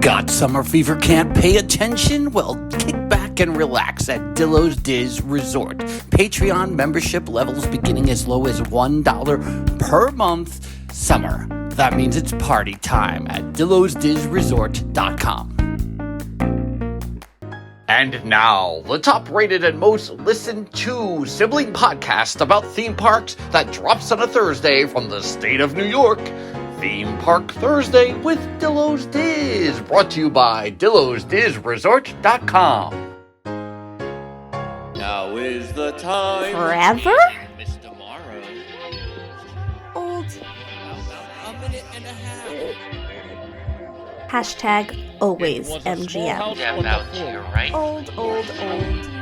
Got summer fever, can't pay attention? Well, kick back and relax at Dillo's Diz Resort. Patreon membership levels beginning as low as $1 per month. Summer. That means it's party time at DillosDizResort.com. And now, the top-rated and most listened to sibling podcast about theme parks that drops on a Thursday from the state of New York. Theme Park Thursday with Dillo's Diz, brought to you by DillosDizResort.com. Now is the time. Forever? Miss Tomorrow. Old. A minute and a half. Hashtag always MGM. Step out to your right. Old.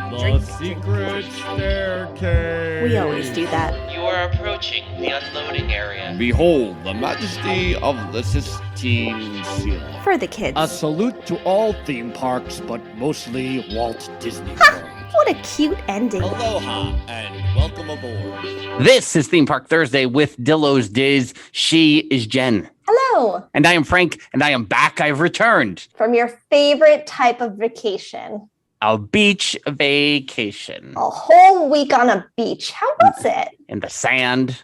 The secret staircase. We always do that. You are approaching the unloading area. Behold the majesty of the Sistine Seal. For the kids. A salute to all theme parks, but mostly Walt Disney World. What a cute ending. Aloha and welcome aboard. This is Theme Park Thursday with Dillo's Diz. She is Jen. Hello. And I am Frank, and I am back. I've returned. From your favorite type of vacation. A beach vacation. A whole week on a beach. How was it? In the sand,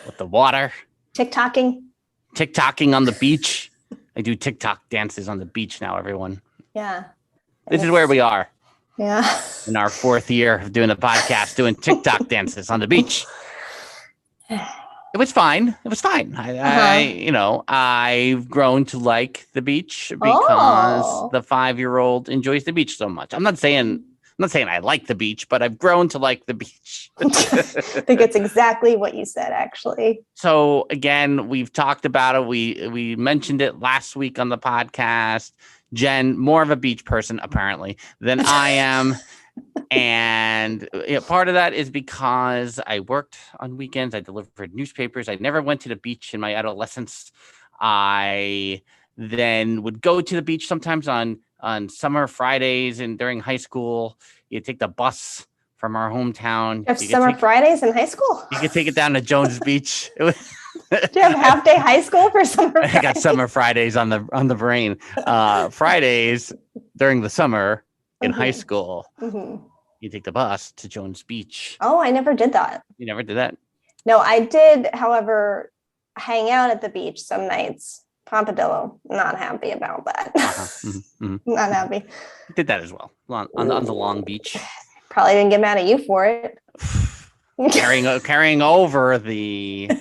with the water. TikToking? TikToking on the beach. I do TikTok dances on the beach now, everyone. Yeah. This is where we are. Yeah. In our fourth year of doing the podcast, doing TikTok dances on the beach. It was fine. I've grown to like the beach because the 5-year-old enjoys the beach so much. I'm not saying I like the beach, but I've grown to like the beach. I think it's exactly what you said, actually. So again, we've talked about it. We mentioned it last week on the podcast. Jen, more of a beach person apparently than I am. And part of that is because I worked on weekends. I delivered newspapers. I never went to the beach in my adolescence. I then would go to the beach sometimes on summer Fridays, and during high school, you take the bus from our hometown. You have summer Fridays in high school? You could take it down to Jones Beach. Do you have half-day high school for summer Fridays? I got summer Fridays on the brain. Fridays during the summer in high school, you take the bus to Jones Beach. Oh, I never did that. You never did that? No, I did, however, hang out at the beach some nights. Pompidillo, not happy about that. Not happy. Did that as well on the Long Beach. Probably didn't get mad at you for it. carrying over the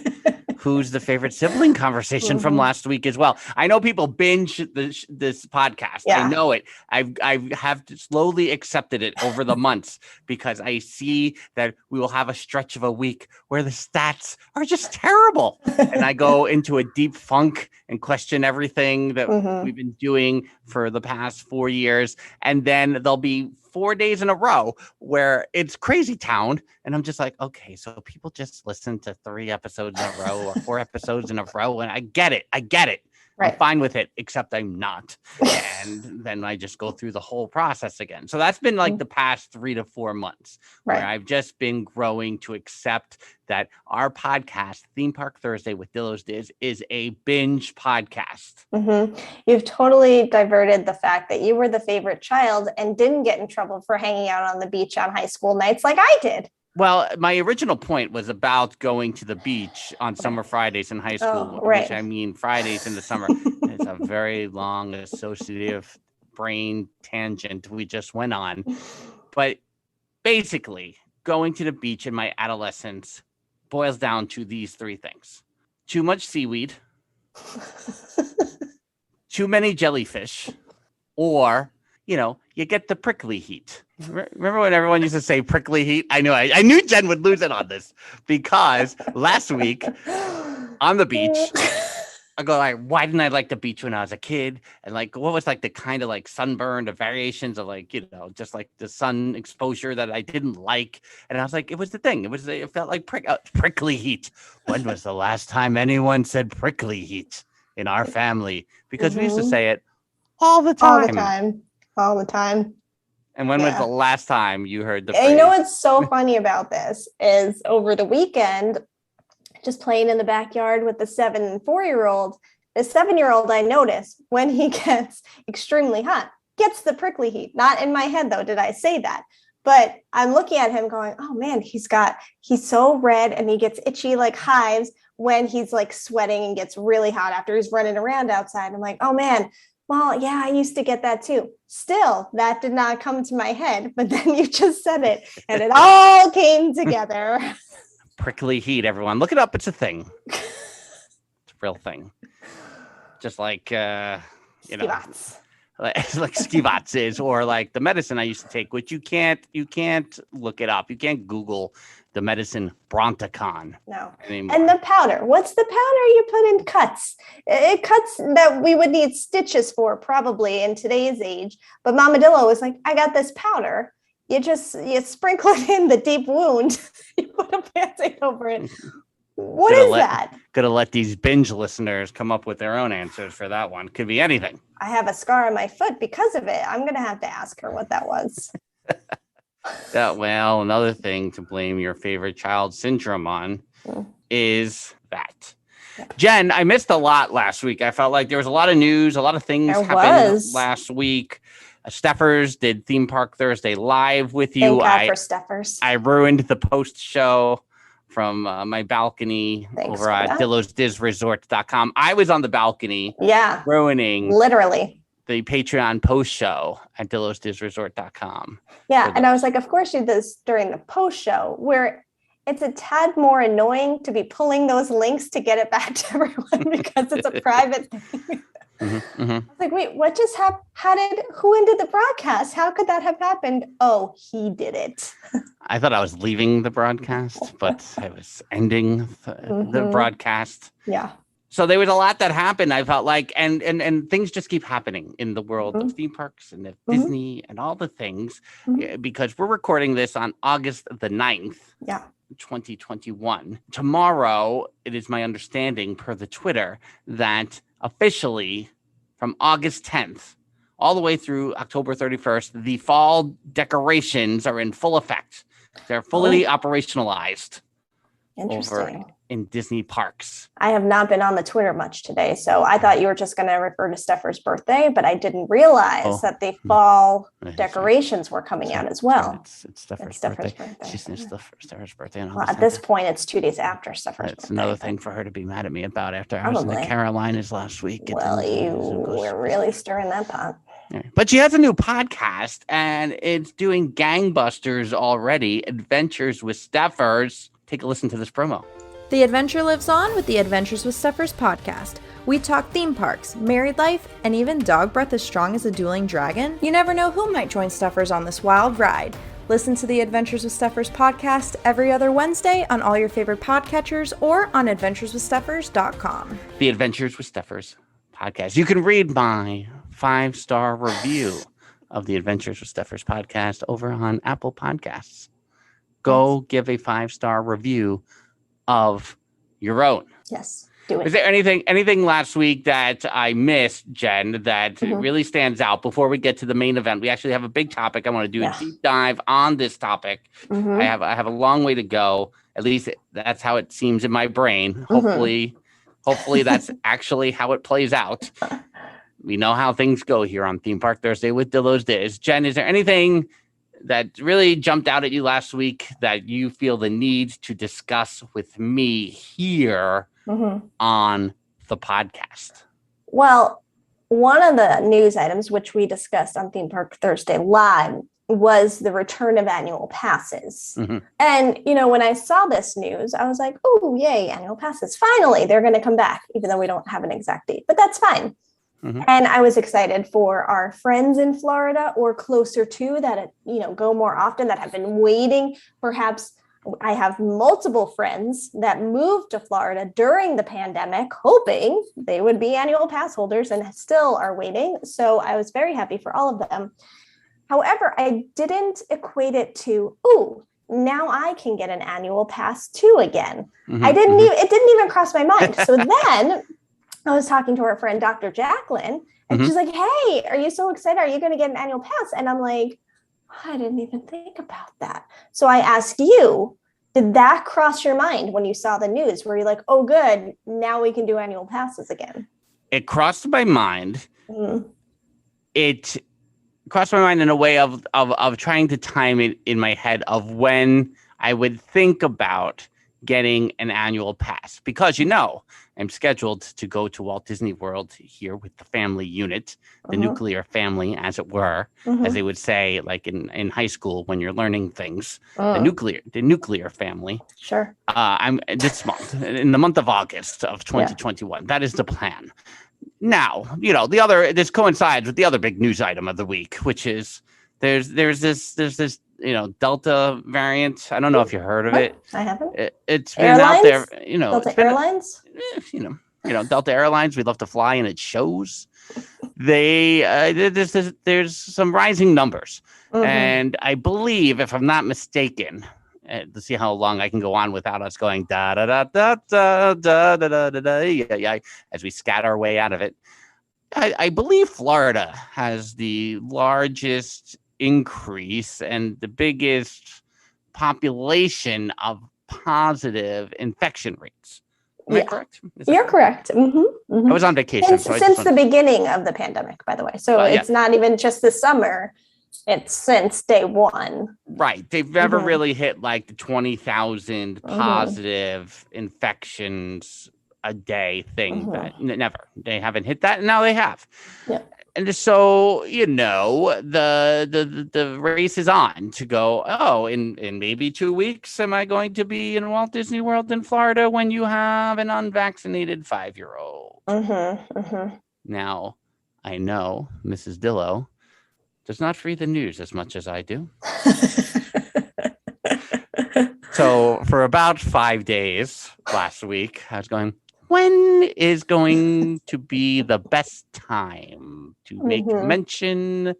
who's the favorite sibling conversation from last week as well. I know people binge this podcast. Yeah. I know it. I have slowly accepted it over the months because I see that we will have a stretch of a week where the stats are just terrible. And I go into a deep funk and question everything that we've been doing for the past 4 years. And then there'll be 4 days in a row where it's crazy town. And I'm just like, okay, so people just listen to 3 episodes in a row or 4 episodes in a row. And I get it. Right. I'm fine with it, except I'm not. And then I just go through the whole process again. So that's been like the past 3 to 4 months where I've just been growing to accept that our podcast, Theme Park Thursday with Dillo's Diz, is a binge podcast. You've totally diverted the fact that you were the favorite child and didn't get in trouble for hanging out on the beach on high school nights like I did. Well, my original point was about going to the beach on summer Fridays in high school, which I mean Fridays in the summer. It's a very long associative brain tangent we just went on. But basically, going to the beach in my adolescence boils down to these 3 things. Too much seaweed, too many jellyfish, or, you get the prickly heat. Remember when everyone used to say prickly heat? I knew Jen would lose it on this because last week on the beach, I go like, why didn't I like the beach when I was a kid? And like, what was like the kind of like sunburn, the variations of like, just like the sun exposure that I didn't like. And I was like, it was the thing. It felt like prickly heat. When was the last time anyone said prickly heat in our family? Because we used to say it all the time. All the time. And when was the last time you heard the phrase? You know what's so funny about this is over the weekend, just playing in the backyard with the 7 and 4-year-old, The 7-year-old, I notice when he gets extremely hot, gets the prickly heat. Not in my head, though, did I say that? But I'm looking at him going, oh man, he's so red and he gets itchy like hives when he's like sweating and gets really hot after he's running around outside. I'm like, oh man, well, yeah, I used to get that too. Still, that did not come to my head, but then you just said it and it all came together. Prickly heat, everyone. Look it up. It's a thing. It's a real thing. Just like, Skivots. like Skivots is, or like the medicine I used to take, which you can't look it up. You can't Google the medicine Bronticon. No. Anymore. And the powder. What's the powder you put in cuts? It cuts that we would need stitches for probably in today's age. But Mama Dillo was like, I got this powder. You sprinkle it in the deep wound. You put a Band-Aid over it. What is that? Gonna let these binge listeners come up with their own answers for that one. Could be anything. I have a scar on my foot because of it. I'm gonna have to ask her what that was. Well, another thing to blame your favorite child syndrome on is that. Yeah. Jen, I missed a lot last week. I felt like there was a lot of news, a lot of things happened last week. Stephers did Theme Park Thursday live with you. Thank God for Stephers. I ruined the post show from my balcony over at DillosDizResort.com. I was on the balcony. Yeah. Ruining. Literally. The Patreon post show at DillosDizResort.com. Yeah. And I was like, of course you did this during the post show where it's a tad more annoying to be pulling those links to get it back to everyone because it's a private thing. Mm-hmm, mm-hmm. I was like, wait, what just happened? Who ended the broadcast? How could that have happened? Oh, he did it. I thought I was leaving the broadcast, but I was ending the broadcast. Yeah. So there was a lot that happened. I felt like, and things just keep happening in the world of theme parks and of Disney and all the things, because we're recording this on August the 9th. Yeah. 2021. Tomorrow, it is my understanding per the Twitter that officially from August 10th all the way through October 31st, the fall decorations are in full effect. They're fully operationalized over in Disney parks. I have not been on the Twitter much today, so I thought you were just going to refer to Stephers' birthday, but I didn't realize that the fall decorations were coming out as well. It's Stephers' birthday. She's Stephers' birthday. Well, at this point, it's 2 days after Stephers' birthday. It's another thing for her to be mad at me about after I was in the Carolinas last week. Well, we're really stirring that pot. But she has a new podcast, and it's doing gangbusters already. Adventures with Stephers. Take a listen to this promo. The adventure lives on with the Adventures with Stephers podcast. We talk theme parks, married life, and even dog breath as strong as a dueling dragon. You never know who might join Stephers on this wild ride. Listen to the Adventures with Stephers podcast every other Wednesday on all your favorite podcatchers or on adventureswithstephers.com. The Adventures with Stephers podcast. You can read my 5-star review of the Adventures with Stephers podcast over on Apple Podcasts. Go give a 5-star review of your own. Yes, do it. Is there anything last week that I missed, Jen, that really stands out before we get to the main event? We actually have a big topic. I want to do a deep dive on this topic. I have a long way to go. At least that's how it seems in my brain. Hopefully that's actually how it plays out. We know how things go here on Theme Park Thursday with Dillo's Diz. Jen, is there anything that really jumped out at you last week that you feel the need to discuss with me here on the podcast? Well, one of the news items which we discussed on Theme Park Thursday Live was the return of annual passes. And, when I saw this news, I was like, oh, yay, annual passes. Finally, they're going to come back, even though we don't have an exact date, but that's fine. And I was excited for our friends in Florida or closer to that, go more often, that have been waiting. Perhaps I have multiple friends that moved to Florida during the pandemic, hoping they would be annual pass holders and still are waiting. So I was very happy for all of them. However, I didn't equate it to, now I can get an annual pass too again. It didn't even cross my mind. So then I was talking to our friend, Dr. Jacqueline, and she's like, hey, are you so excited? Are you going to get an annual pass? And I'm like, I didn't even think about that. So I asked you, did that cross your mind when you saw the news? Were you like, oh, good, now we can do annual passes again? it crossed my mind. Mm. It crossed my mind in a way of trying to time it in my head of when I would think about getting an annual pass, because I'm scheduled to go to Walt Disney World here with the family unit, the nuclear family, as it were, as they would say, like in high school when you're learning things, the nuclear family. Sure. I'm this month, in the month of August of 2021. Yeah. That is the plan. Now, this coincides with the other big news item of the week, which is there's this Delta variant. I don't know if you heard of it. I haven't. It's been out there, Delta Airlines. Delta Airlines. We love to fly, and it shows. There's some rising numbers, and I believe, if I'm not mistaken, to see how long I can go on without us going da da da da da da da da da, yeah, as we scatter our way out of it. I believe Florida has the largest increase and the biggest population of positive infection rates. Am I correct? You're correct. I was on vacation. Since the beginning of the pandemic, by the way. So it's not even just the summer. It's since day one. Right. They've never really hit like the 20,000 positive infections a day thing. Never. They haven't hit that. And now they have. Yeah. And so, the race is on to go, in maybe 2 weeks, am I going to be in Walt Disney World in Florida when you have an unvaccinated 5-year-old? Now, I know Mrs. Dillo does not read the news as much as I do. So for about 5 days last week, I was going, when is going to be the best time to make mention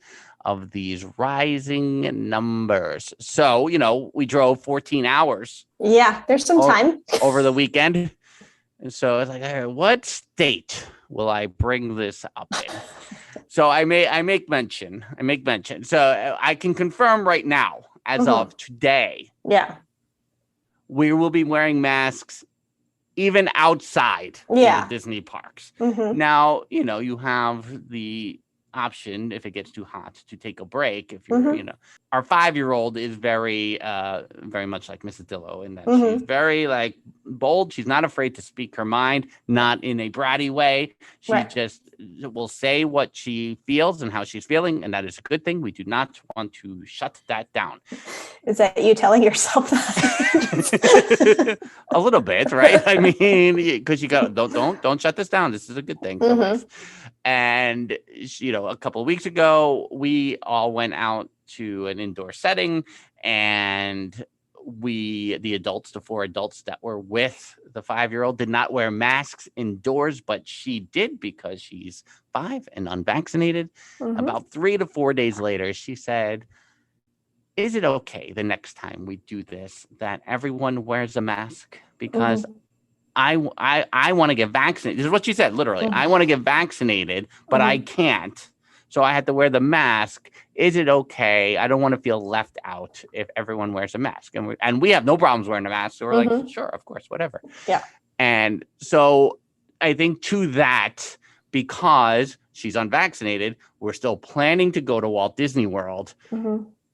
of these rising numbers? So, we drove 14 hours. Yeah, there's some time. Over the weekend. And so I was like, what state will I bring this up in? So I make mention. So I can confirm right now, as of today. Yeah. We will be wearing masks even outside the Disney parks. Now, you have the option, if it gets too hot, to take a break. If you're, our 5-year-old is very, very much like Mrs. Dillo in that she's very bold. She's not afraid to speak her mind, not in a bratty way. She just will say what she feels and how she's feeling, and that is a good thing. We do not want to shut that down. Is that you telling yourself that? A little bit, right? I mean, because you got don't shut this down. This is a good thing for us. And a couple of weeks ago, we all went out to an indoor setting, and the 4 adults that were with the 5-year-old did not wear masks indoors, but she did because she's 5 and unvaccinated. About 3 to 4 days later, she said, is it okay the next time we do this that everyone wears a mask? Because I want to get vaccinated. This is what she said, literally. I want to get vaccinated, but I can't. So I had to wear the mask. Is it okay? I don't want to feel left out if everyone wears a mask. And we have no problems wearing a mask. So we're like, sure, of course, whatever. Yeah. And so I think to that, because she's unvaccinated, we're still planning to go to Walt Disney World.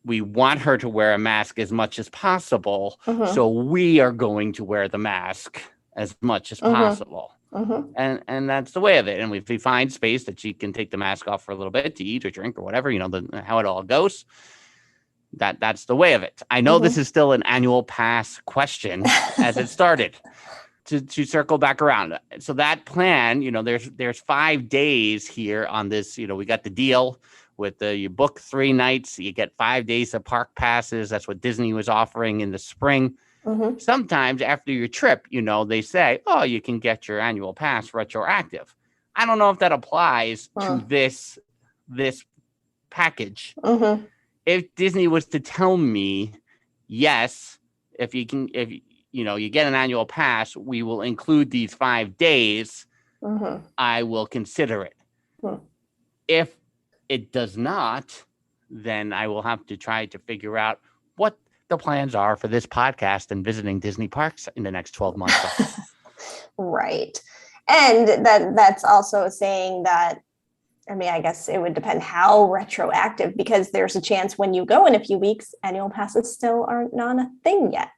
We want her to wear a mask as much as possible. So we are going to wear the mask as much as possible. And that's the way of it. And if we find space that she can take the mask off for a little bit to eat or drink or whatever, how it all goes, that's the way of it. I know this is still an annual pass question as it started. To circle back around. So that plan, there's 5 days here on this, we got the deal with you book 3 nights, you get 5 days of park passes. That's what Disney was offering in the spring. Sometimes after your trip, they say, oh, you can get your annual pass retroactive. I don't know if that applies to this package. If Disney was to tell me, yes, if you get an annual pass, we will include these 5 days, I will consider it. If it does not, then I will have to try to figure out what the plans are for this podcast and visiting Disney parks in the next 12 months. Right. And that's also saying that, I mean, I guess it would depend how retroactive, because there's a chance when you go in a few weeks, annual passes still aren't not a thing yet.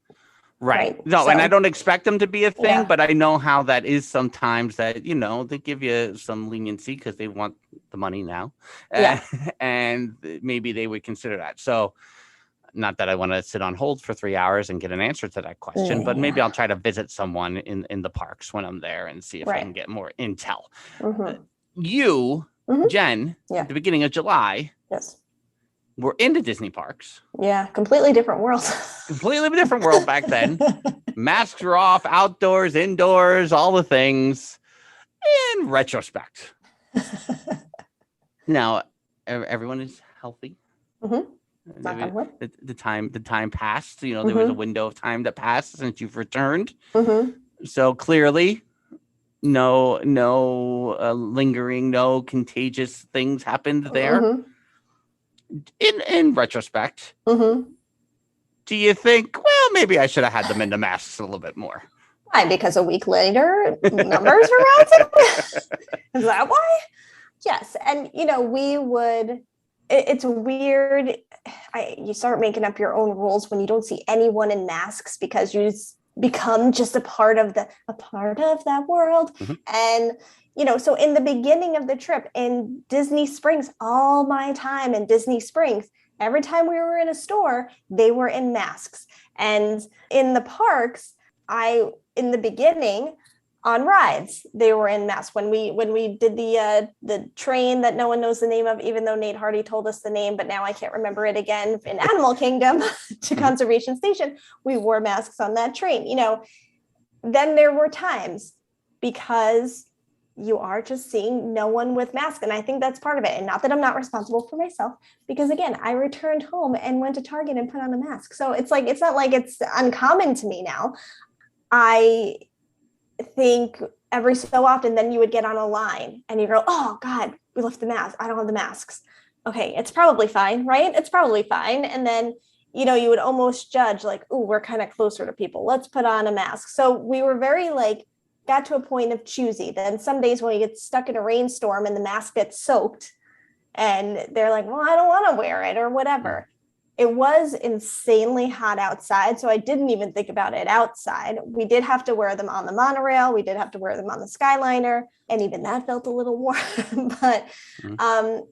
Right. No, So, and I don't expect them to be a thing, Yeah. but I know how that is sometimes, that, they give you some leniency because they want the money now. Yeah. And maybe they would consider that. So not that I want to sit on hold for 3 hours and get an answer to that question, but maybe I'll try to visit someone in the parks when I'm there and see if I can get more intel. You, Jen, at the beginning of July, we're into Disney parks. Yeah, completely different world. Completely different world back then. Masks were off, outdoors, indoors, all the things. In retrospect, now everyone is healthy. The time passed. There was a window of time that passed since you've returned. So clearly, no lingering, no contagious things happened there. In retrospect, do you think, well, maybe I should have had them into masks a little bit more? Why? Because a week later, numbers were rising? Is that why? Yes. And, it's weird. You start making up your own rules when you don't see anyone in masks, because you become just a part of that world. And so in the beginning of the trip in Disney Springs, all my time in Disney Springs, every time we were in a store, they were in masks. And in the parks, in the beginning on rides, they were in masks. When we did the train that no one knows the name of, even though Nate Hardy told us the name, but now I can't remember it again, in Animal Kingdom to Conservation Station, we wore masks on that train. Then there were times, because you are just seeing no one with masks. And I think that's part of it. And not that I'm not responsible for myself, because again, I returned home and went to Target and put on a mask. So it's not like it's uncommon to me now. I think every so often, then you would get on a line and you go, oh God, we left the mask. I don't have the masks. Okay, it's probably fine, right? It's probably fine. And then, you would almost judge like, oh, we're kind of closer to people. Let's put on a mask. So we were very got to a point of choosy. Then some days when you get stuck in a rainstorm and the mask gets soaked and they're like, well, I don't want to wear it or whatever. It was insanely hot outside, so I didn't even think about it outside. We did have to wear them on the monorail. We did have to wear them on the Skyliner, and even that felt a little warm. But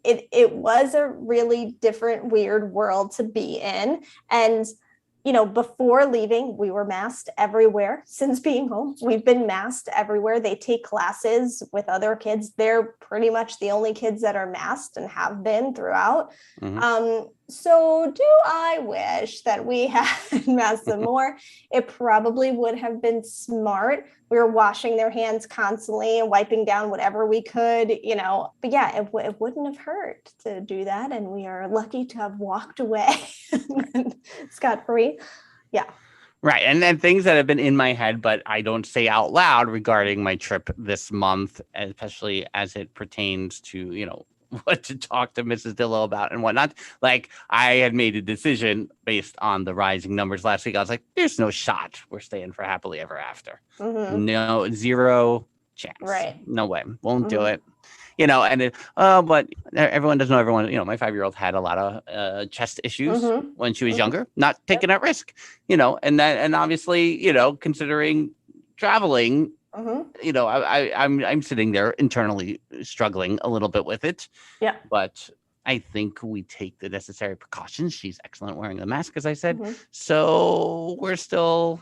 it was a really different, weird world to be in. And before leaving, we were masked everywhere. Since being home, we've been masked everywhere. They take classes with other kids. They're pretty much the only kids that are masked and have been throughout. So do I wish that we had masked them more? It probably would have been smart. We were washing their hands constantly and wiping down whatever we could, but yeah, it wouldn't have hurt to do that. And we are lucky to have walked away scot-free. Yeah. Right. And then things that have been in my head, but I don't say out loud regarding my trip this month, especially as it pertains to, what to talk to Mrs. Dillo about and whatnot. Like, I had made a decision based on the rising numbers last week. I was like, there's no shot we're staying for happily ever after. No, zero chance. Right. No way. Won't do it. And but everyone doesn't know everyone. My 5-year-old had a lot of chest issues when she was younger, not taking that risk, and obviously, considering traveling, I'm sitting there internally struggling a little bit with it. Yeah. But I think we take the necessary precautions. She's excellent wearing the mask, as I said. So we're still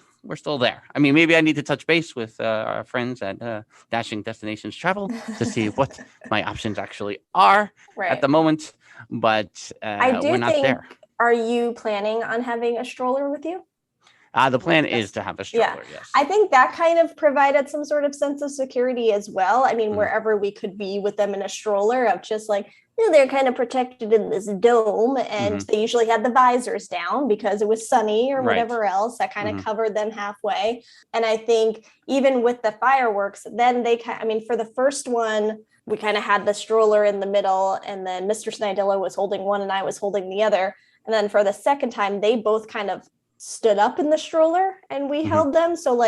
there. I mean, maybe I need to touch base with our friends at Dashing Destinations Travel to see what my options actually are at the moment. But we're not there. Are you planning on having a stroller with you? The plan is to have a stroller, yes. I think that kind of provided some sort of sense of security as well. I mean, wherever we could be with them in a stroller, of just like, they're kind of protected in this dome, and they usually had the visors down because it was sunny or whatever else that kind of covered them halfway. And I think even with the fireworks, then for the first one, we kind of had the stroller in the middle, and then Mr. Snidillo was holding one and I was holding the other. And then for the second time, they both kind of stood up in the stroller and we held them. So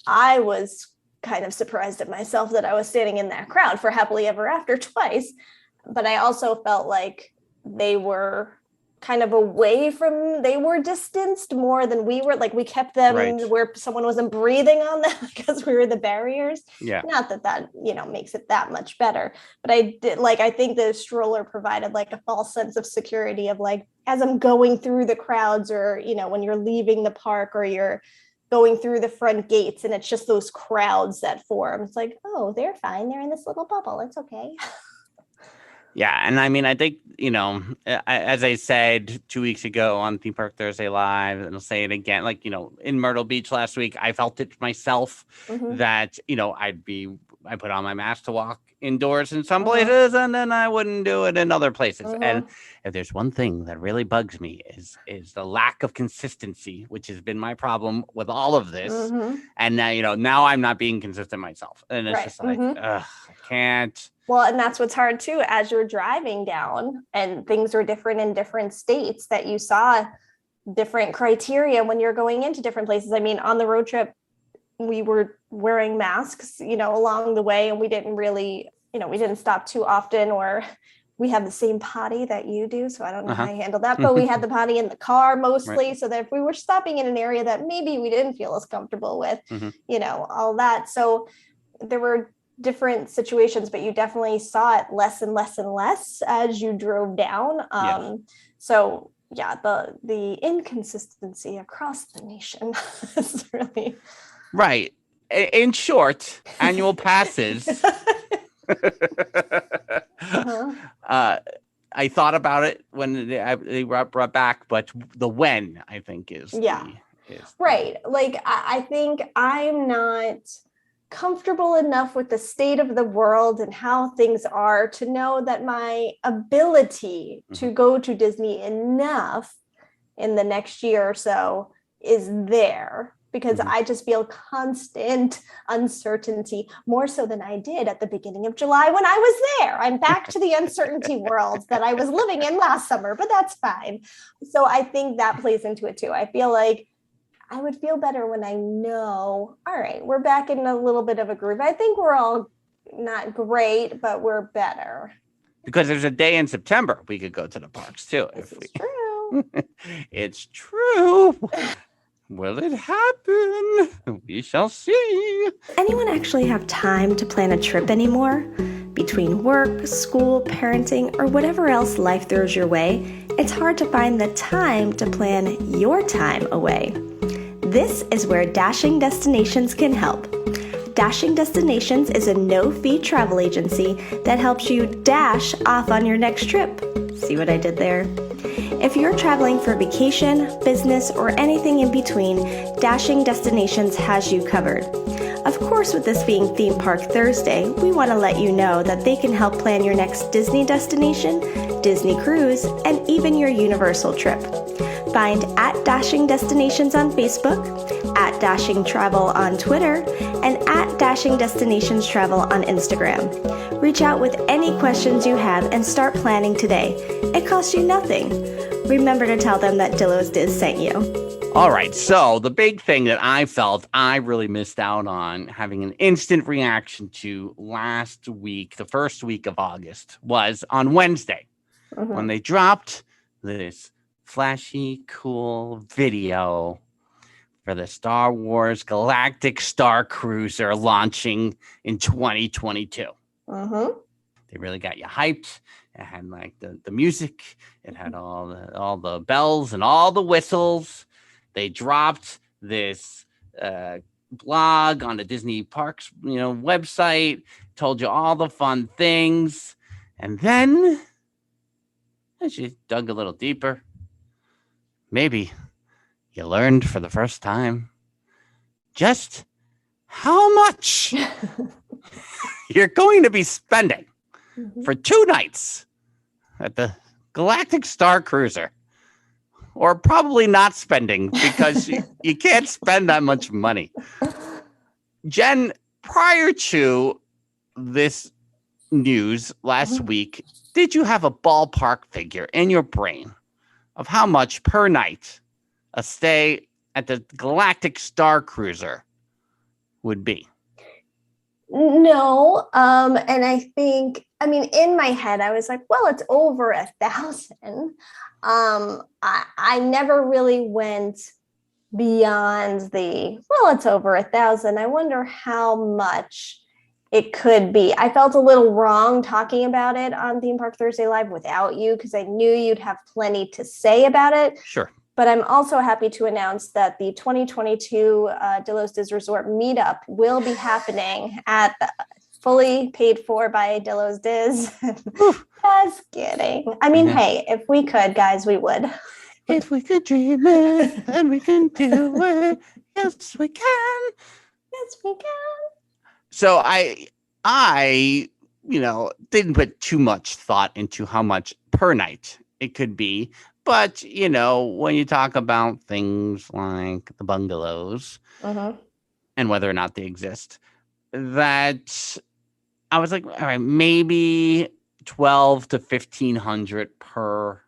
I was kind of surprised at myself that I was standing in that crowd for Happily Ever After twice. But I also felt like they were kind of they were distanced more than we were. Like we kept them where someone wasn't breathing on them because we were the barriers. Yeah. Not that, makes it that much better. But I think the stroller provided like a false sense of security of like, as I'm going through the crowds or, when you're leaving the park or you're going through the front gates and it's just those crowds that form. It's like, oh, they're fine. They're in this little bubble. It's okay. Yeah. And I mean, I think, as I said 2 weeks ago on Theme Park Thursday Live, and I'll say it again, like, in Myrtle Beach last week, I felt it myself that, I put on my mask to walk indoors in some places and then I wouldn't do it in other places. And if there's one thing that really bugs me is the lack of consistency, which has been my problem with all of this. And now, now I'm not being consistent myself. And it's just like, I can't. Well, and that's what's hard too, as you're driving down and things are different in different states, that you saw different criteria when you're going into different places. I mean, on the road trip, we were wearing masks, along the way, and we didn't really, we didn't stop too often, or we have the same potty that you do. So I don't know how you handle that, but we had the potty in the car mostly. So that if we were stopping in an area that maybe we didn't feel as comfortable with, all that. So there were different situations, but you definitely saw it less and less and less as you drove down. So yeah, the inconsistency across the nation is really right. In short, annual passes. I thought about it when they brought back, but the when, I think, is right. Like I think I'm not comfortable enough with the state of the world and how things are to know that my ability to go to Disney enough in the next year or so is there, because I just feel constant uncertainty, more so than I did at the beginning of July when I was there. I'm back to the uncertainty world that I was living in last summer, but that's fine. So I think that plays into it too. I feel like I would feel better when I know, all right, we're back in a little bit of a groove. I think we're all not great, but we're better. Because there's a day in September we could go to the parks too. This is true. It's true. Will it happen? We shall see. Anyone actually have time to plan a trip anymore? Between work, school, parenting, or whatever else life throws your way, it's hard to find the time to plan your time away. This is where Dashing Destinations can help. Dashing Destinations is a no-fee travel agency that helps you dash off on your next trip. See what I did there? If you're traveling for vacation, business, or anything in between, Dashing Destinations has you covered. Of course, with this being Theme Park Thursday, we want to let you know that they can help plan your next Disney destination, Disney cruise, and even your Universal trip. Find @Dashing Destinations on Facebook, @Dashing Travel on Twitter, and @Dashing Destinations Travel on Instagram. Reach out with any questions you have and start planning today. It costs you nothing. Remember to tell them that Dillo's Diz sent you. All right, so the big thing that I felt I really missed out on having an instant reaction to last week, the first week of August, was on Wednesday when they dropped this flashy, cool video for the Star Wars Galactic Starcruiser launching in 2022. They really got you hyped. It had like the music. It had all the bells and all the whistles. They dropped this blog on the Disney Parks, website. Told you all the fun things, and then as you dug a little deeper, maybe you learned for the first time just how much you're going to be spending for 2 nights at the Galactic Starcruiser. Or probably not spending, because you can't spend that much money. Jen, prior to this news last week, did you have a ballpark figure in your brain of how much per night a stay at the Galactic Starcruiser would be? No. And I think, in my head, I was like, well, it's over 1,000. I never really went beyond it's over 1,000. I wonder how much it could be. I felt a little wrong talking about it on Theme Park Thursday Live without you, because I knew you'd have plenty to say about it. Sure. But I'm also happy to announce that the 2022 Dillo's Diz Resort meetup will be happening at fully paid for by Dillo's Diz. Just kidding. Hey, if we could, guys, we would. If we could dream it, then we can do it. Yes, we can. Yes, we can. So I didn't put too much thought into how much per night it could be. But, when you talk about things like the bungalows and whether or not they exist, that I was like, all right, maybe 12 to 1,500 per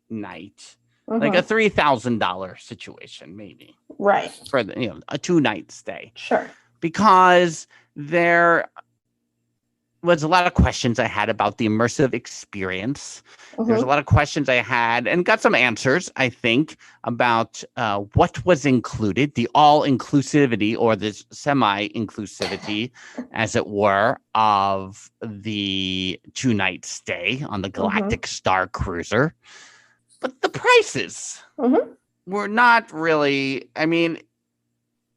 night. Like a $3,000 situation, maybe. Right. For a 2-night stay. Sure. Because there was a lot of questions I had about the immersive experience. There's a lot of questions I had and got some answers, I think, about what was included, the all-inclusivity or this semi-inclusivity, as it were, of the 2-night stay on the Galactic Starcruiser. But the prices were not really,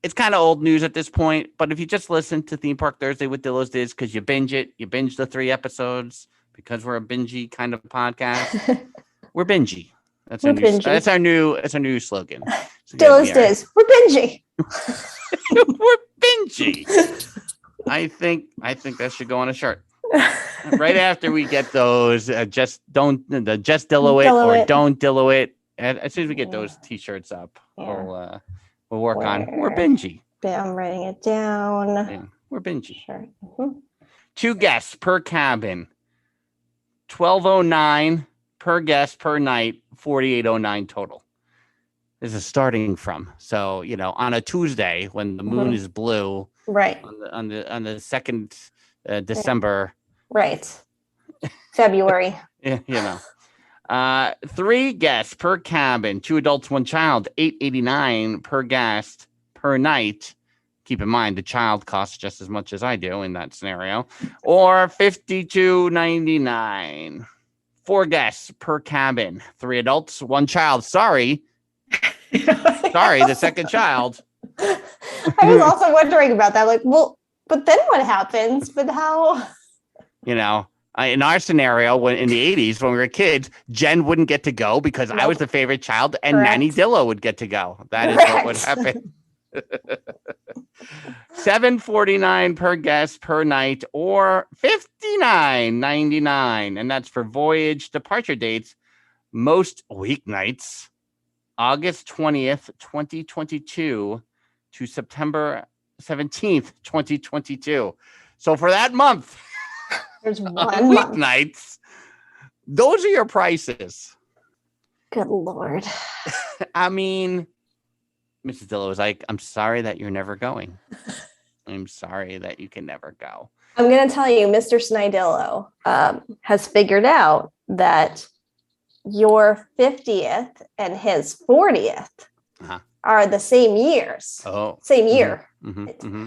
it's kind of old news at this point, but if you just listen to Theme Park Thursday with Dillo's Diz, because you binge the 3 episodes, because we're a bingey kind of podcast. We're bingey. That's our new slogan. So Dillo's Diz. We're bingey. We're bingey. I think that should go on a shirt. Right after we get those, just Dillo it or don't Dillo it. As soon as we get those T-shirts up, we'll work on. We're bingey. I'm writing it down. Yeah, we're bingey. Sure. 2 guests per cabin. $1,209 per guest per night. $4,809 total. This is starting from. So on a Tuesday when the moon is blue, right? On the 2nd December. Right. February. 3 guests per cabin, 2 adults, 1 child, $889 per guest per night. Keep in mind the child costs just as much as I do in that scenario, or $52.99. 4 guests per cabin, 3 adults, 1 child. Sorry, the second child. I was also wondering about that. Like, well, but then what happens? But how? In our scenario, when in the 80s, when we were kids, Jen wouldn't get to go because I was the favorite child, and Nanny Dillo would get to go. That is what would happen. $749 per guest per night, or $59.99, and that's for voyage departure dates. Most weeknights, August 20th, 2022 to September 17th, 2022. So for that month. There's one weeknights. Those are your prices. Good Lord. Mrs. Dillo was like, I'm sorry that you're never going. I'm sorry that you can never go. I'm going to tell you, Mr. Snidillo has figured out that your 50th and his 40th are the same years. Oh. Same year. Mm-hmm.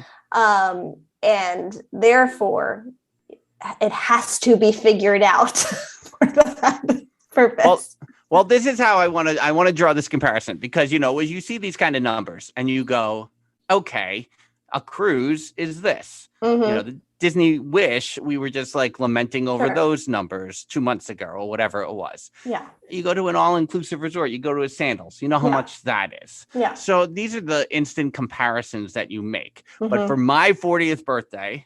And therefore, it has to be figured out for that purpose. Well, this is how I want to draw this comparison, because as you see these kind of numbers and you go, okay, a cruise is this. The Disney Wish, we were just like lamenting over those numbers 2 months ago or whatever it was. Yeah. You go to an all-inclusive resort, you go to a Sandals, you know how much that is. Yeah. So these are the instant comparisons that you make. But for my 40th birthday,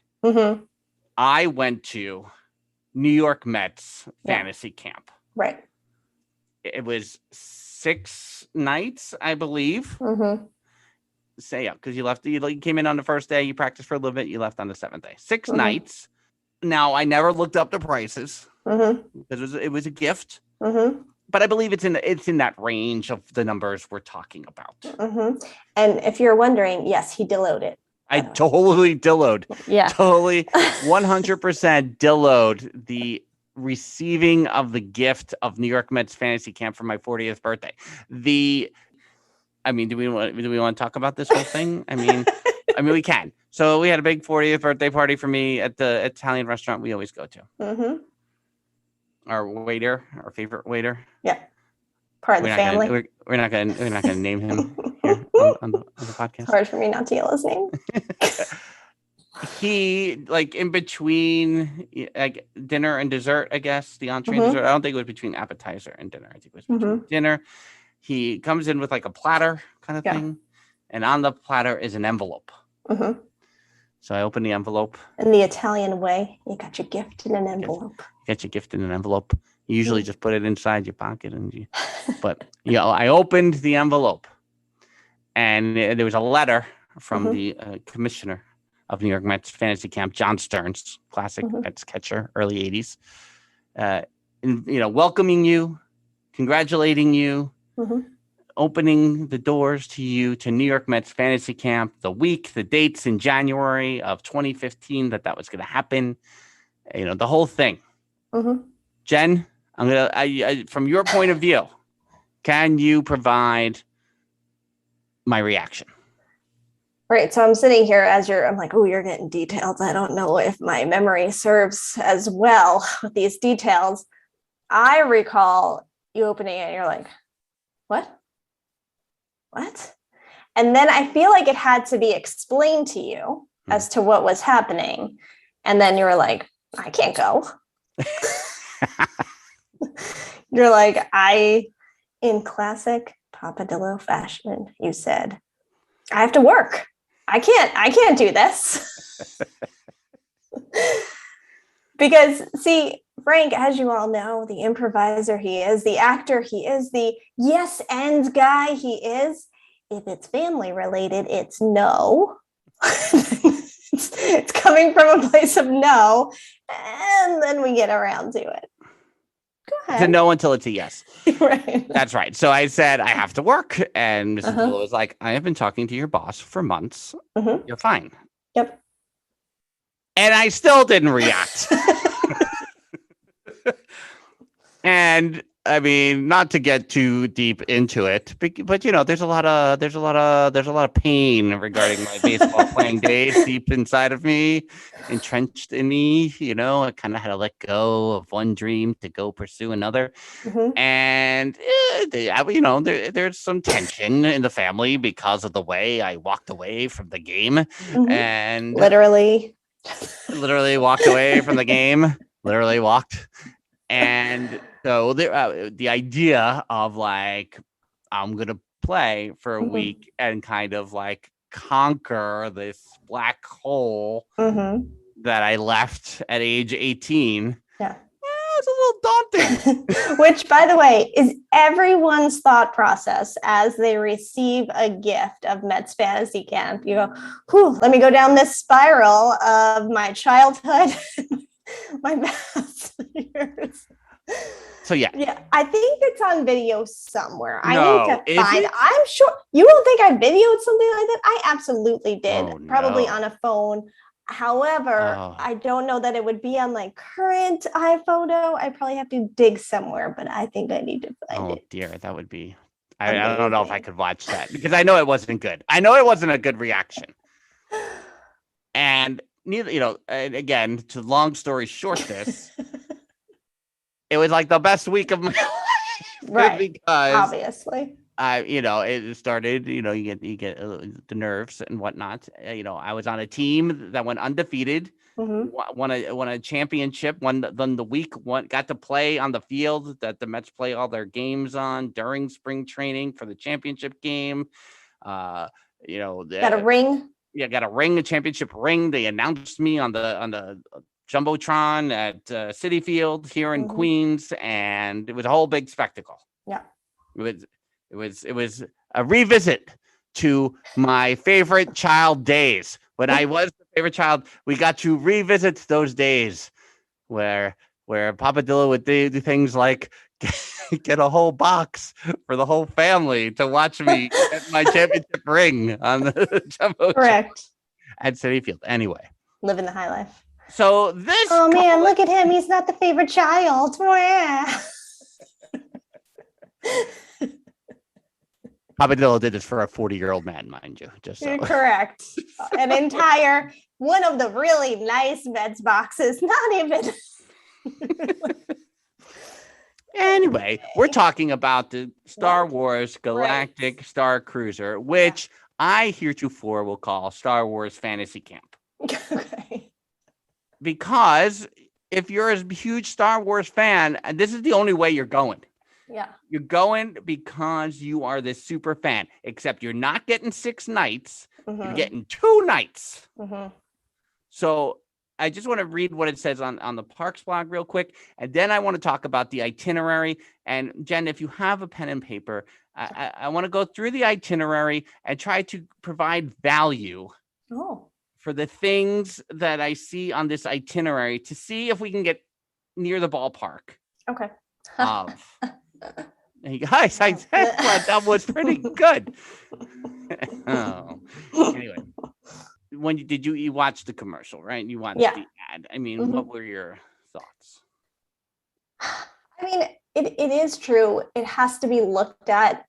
I went to New York Mets fantasy camp. Right. It was 6 nights, I believe. Say because you left. You came in on the first day. You practiced for a little bit. You left on the 7th day. 6 nights. Now I never looked up the prices because it was a gift. But I believe it's in that range of the numbers we're talking about. And if you're wondering, yes, he Dilloed it. I totally Dilloed. Yeah. Totally 100% Dilloed the receiving of the gift of New York Mets fantasy camp for my 40th birthday. Do we want to talk about this whole thing? I mean, we can. So we had a big 40th birthday party for me at the Italian restaurant we always go to. Mm-hmm. Our favorite waiter. Yeah. Part of the family. We're not gonna name him here on the podcast. It's hard for me not to yell his name. He, like, in between like dinner and dessert, I guess, the entree and dessert. I don't think it was between appetizer and dinner. I think it was between dinner. He comes in with like a platter kind of thing. And on the platter is an envelope. Mm-hmm. So I open the envelope. In the Italian way, you got your gift in an envelope. Get your gift in an envelope. You usually just put it inside your pocket. But I opened the envelope. And there was a letter from the commissioner of New York Mets fantasy camp, John Stearns, classic Mets catcher, early 80s. Welcoming you, congratulating you, opening the doors to you to New York Mets fantasy camp, the dates in January of 2015 that was going to happen, the whole thing. Jen, I'm gonna, from your point of view, can you provide my reaction? Right. So I'm sitting here I'm like, oh, you're getting details. I don't know if my memory serves as well with these details. I recall you opening it and you're like, what? And then I feel like it had to be explained to you as to what was happening. And then you were like, I can't go. You're like, in classic Papa Dillo fashion, you said, I have to work. I can't do this. Because, see, Frank, as you all know, the improviser he is, the actor he is, the yes and guy he is. If it's family related, it's no. it's coming from a place of no. And then we get around to it. Go ahead. It's a no until it's a yes. Right. That's right. So I said, I have to work. And Mrs. Dillo was like, I have been talking to your boss for months. You're fine. Yep. And I still didn't react. And I mean, not to get too deep into it, but there's a lot of pain regarding my baseball playing days deep inside of me, entrenched in me. I kind of had to let go of one dream to go pursue another, and there's some tension in the family because of the way I walked away from the game, and literally walked away from the game. Literally walked, and. So the idea of like, I'm going to play for a week and kind of like conquer this black hole that I left at age 18. Yeah. It's a little daunting. Which, by the way, is everyone's thought process as they receive a gift of Mets Fantasy Camp. You go, whew, let me go down this spiral of my childhood, my past years. So yeah, I think it's on video somewhere. I need to find. It? I'm sure you don't think I videoed something like that. I absolutely did. Probably on a phone. However, I don't know that it would be on my current iPhoto. I probably have to dig somewhere, but I think I need to find it. Oh dear, that would be. I don't know if I could watch that because I know it wasn't good. I know it wasn't a good reaction. And neither, and again, to long story short, this. It was like the best week of my life, right? Because obviously, it started. You get the nerves and whatnot. I was on a team that went undefeated, won a championship, won the week, got to play on the field that the Mets play all their games on during spring training for the championship game. Got a ring. Yeah, got a ring, a championship ring. They announced me on the Jumbotron at Citi Field here in Queens, and it was a whole big spectacle. Yeah, it was a revisit to my favorite child days. When I was the favorite child, we got to revisit those days where Papa Dillo would do things like get a whole box for the whole family to watch me get my championship ring on the Jumbotron. Correct. at City Field. Anyway. Living the high life. So this. Oh man, look at him. He's not the favorite child. Papa Dillo did this for a 40-year-old man, mind you. Just so. You're correct. An entire one of the really nice Mets boxes. Not even. Anyway, we're talking about the Star Wars Galactic Starcruiser, which I heretofore will call Star Wars Fantasy Camp. Okay. Because if you're a huge Star Wars fan, this is the only way you're going. Yeah. You're going because you are this super fan, except you're not getting 6 nights. You're getting 2 nights. So I just want to read what it says on the Parks blog real quick. And then I want to talk about the itinerary. And Jen, if you have a pen and paper, I want to go through the itinerary and try to provide value for the things that I see on this itinerary to see if we can get near the ballpark. Okay. Hey guys, I said that was pretty good. Anyway, when you watch the commercial, right? You watched the ad. I mean, what were your thoughts? I mean, it is true. It has to be looked at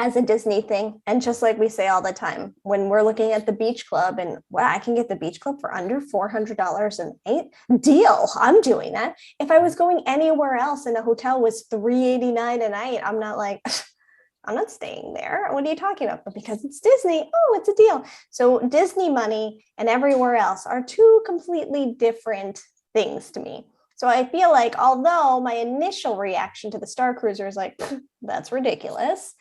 as a Disney thing. And just like we say all the time, when we're looking at the beach club and I can get the beach club for under $400 an deal. I'm doing that. If I was going anywhere else and a hotel was $389 a night, I'm not like, I'm not staying there. What are you talking about? But because it's Disney, it's a deal. So Disney money and everywhere else are 2 completely different things to me. So I feel like although my initial reaction to the Starcruiser is like, that's ridiculous.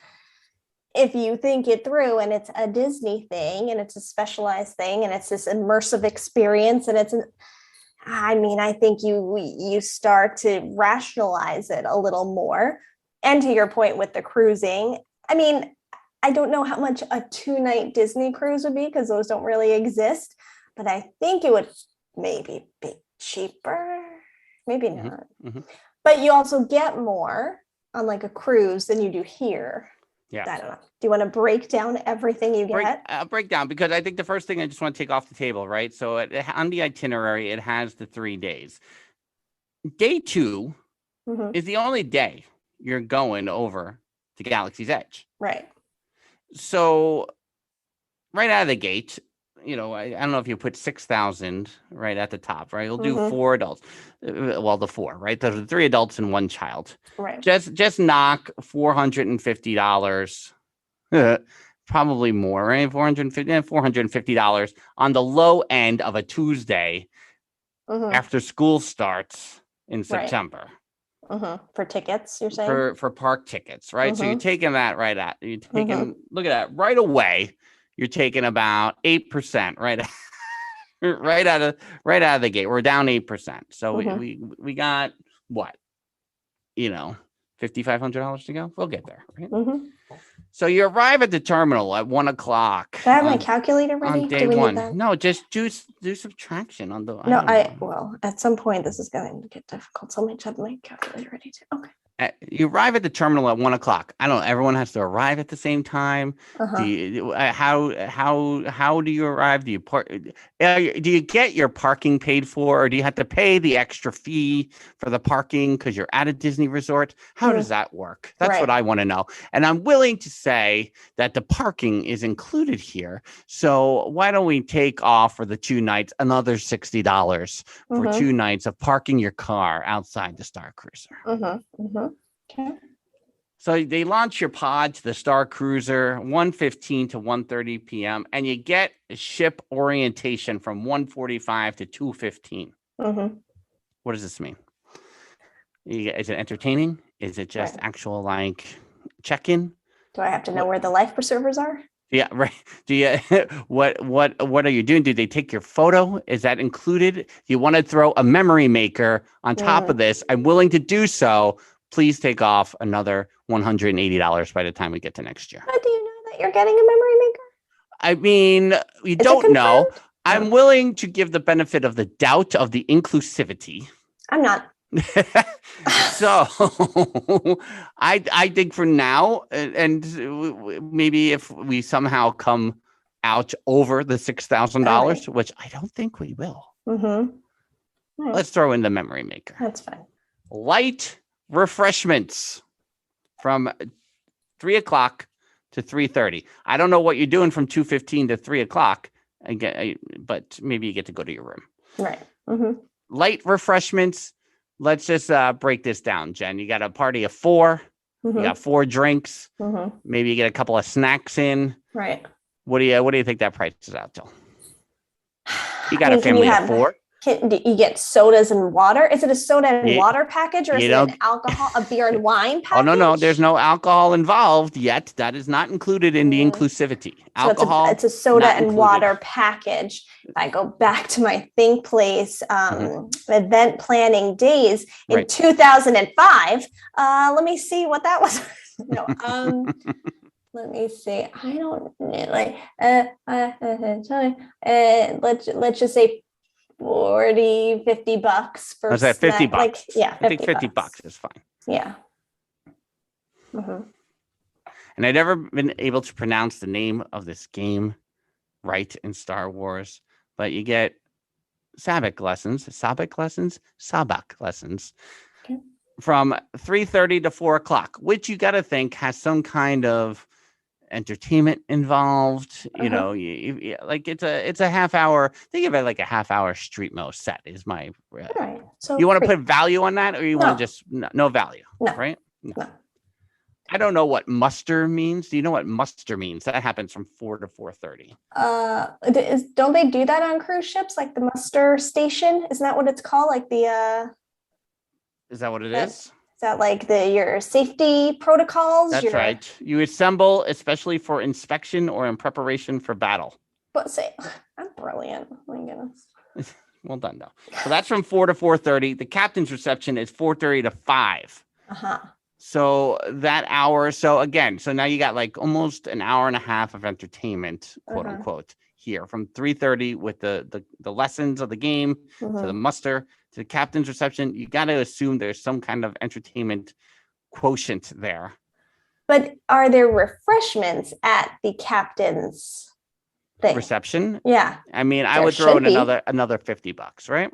If you think it through and it's a Disney thing and it's a specialized thing and it's this immersive experience and I think you start to rationalize it a little more. And to your point with the cruising, I mean, I don't know how much a 2-night Disney cruise would be because those don't really exist, but I think it would maybe be cheaper, maybe not. But you also get more on like a cruise than you do here. Yeah. I don't know. Do you want to break down everything you get? Break down, because I think the first thing I just want to take off the table, right? So on the itinerary, it has the 3 days. Day 2 is the only day you're going over to Galaxy's Edge. Right. So right out of the gate, I don't know if you put 6,000 right at the top, right? You'll do 4 adults. Well, the 4, right? Those are 3 adults and 1 child. Right. Just knock $450, probably more, right? $450 on the low end of a Tuesday after school starts in September. For tickets, you're saying? For park tickets, right? So you're taking that look at that right away. You're taking about 8%, right? right out of the gate. We're down 8%. So we got what? $5,500 to go. We'll get there, right? So you arrive at the terminal at 1:00. Do I have my calculator ready? On day 1. No, just do subtraction on the. Well, at some point this is going to get difficult. So let me have my calculator ready too. Okay. You arrive at the terminal at 1:00. I don't know. Everyone has to arrive at the same time. How do you arrive? Do you park? Do you get your parking paid for, or do you have to pay the extra fee for the parking because you're at a Disney resort? How does that work? That's what I want to know. And I'm willing to say that the parking is included here. So why don't we take off for the 2 nights another $60 for 2 nights of parking your car outside the Starcruiser? Okay. So they launch your pod to the Starcruiser 1:15 to 1:30 p.m. and you get a ship orientation from 1:45 to 2:15. What does this mean? Is it entertaining? Is it just actual check-in? Do I have to know where the life preservers are? Yeah, right. Do you what are you doing? Do they take your photo? Is that included? Do you want to throw a memory maker on top of this? I'm willing to do so. Please take off another $180 by the time we get to next year. How do you know that you're getting a memory maker? I mean, we don't know. I'm willing to give the benefit of the doubt of the inclusivity. I'm not. So I think for now, and maybe if we somehow come out over the $6,000, which I don't think we will. Right. Let's throw in the memory maker. That's fine. Light refreshments from 3 o'clock to 3:30. I don't know what you're doing from 2:15 to 3 o'clock again, but maybe you get to go to your room. Right. Light refreshments. Let's just break this down, Jen. You got a party of 4. You got 4 drinks. Maybe you get a couple of snacks in. Right. What do you think that price is out to? You got a family of 4. You get sodas and water. Is it a soda and water package, or is it an alcohol, a beer and wine package? Oh, no. There's no alcohol involved yet. That is not included in the inclusivity. Alcohol. So it's a soda and water package. If I go back to my Think Place event planning days in 2005, let me see what that was. Let me see. I don't let's just say $40-$50 for. I was at $50. I think $50 is fine. Yeah. And I'd never been able to pronounce the name of this game right in Star Wars, but you get sabak lessons from 3:30 to 4 o'clock, which you got to think has some kind of entertainment involved. You know, like it's a half hour. Think of it like a half hour street mo set is my. Right. So you want to put value on that, or you want to just no value? No. Right? No. I don't know what muster means. Do you know what muster means? That happens from 4 to 4:30. Don't they do that on cruise ships? Like the muster station? Isn't that what it's called? Like the Is that what it is? Is that like your safety protocols? That's right. You assemble especially for inspection or in preparation for battle. But I'm brilliant. Oh my goodness. Well done, though. So that's from 4 to 4:30. The captain's reception is 4:30 to 5. So that hour. So again, so now you got like almost an hour and a half of entertainment, quote unquote, here from 3:30 with the lessons of the game to the muster to the captain's reception. You got to assume there's some kind of entertainment quotient there. But are there refreshments at the captain's thing? Reception? Yeah. I mean, I would throw in another $50, right?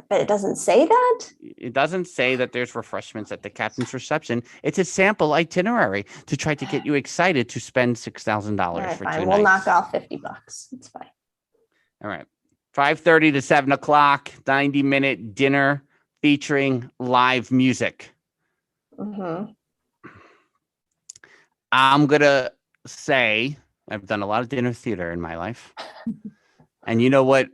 But it doesn't say that? It doesn't say that there's refreshments at the captain's reception. It's a sample itinerary to try to get you excited to spend $6,000 for 2 nights. We'll knock off $50. It's fine. All right. 5:30 to 7 o'clock, 90-minute dinner featuring live music. I'm going to say I've done a lot of dinner theater in my life. And you know what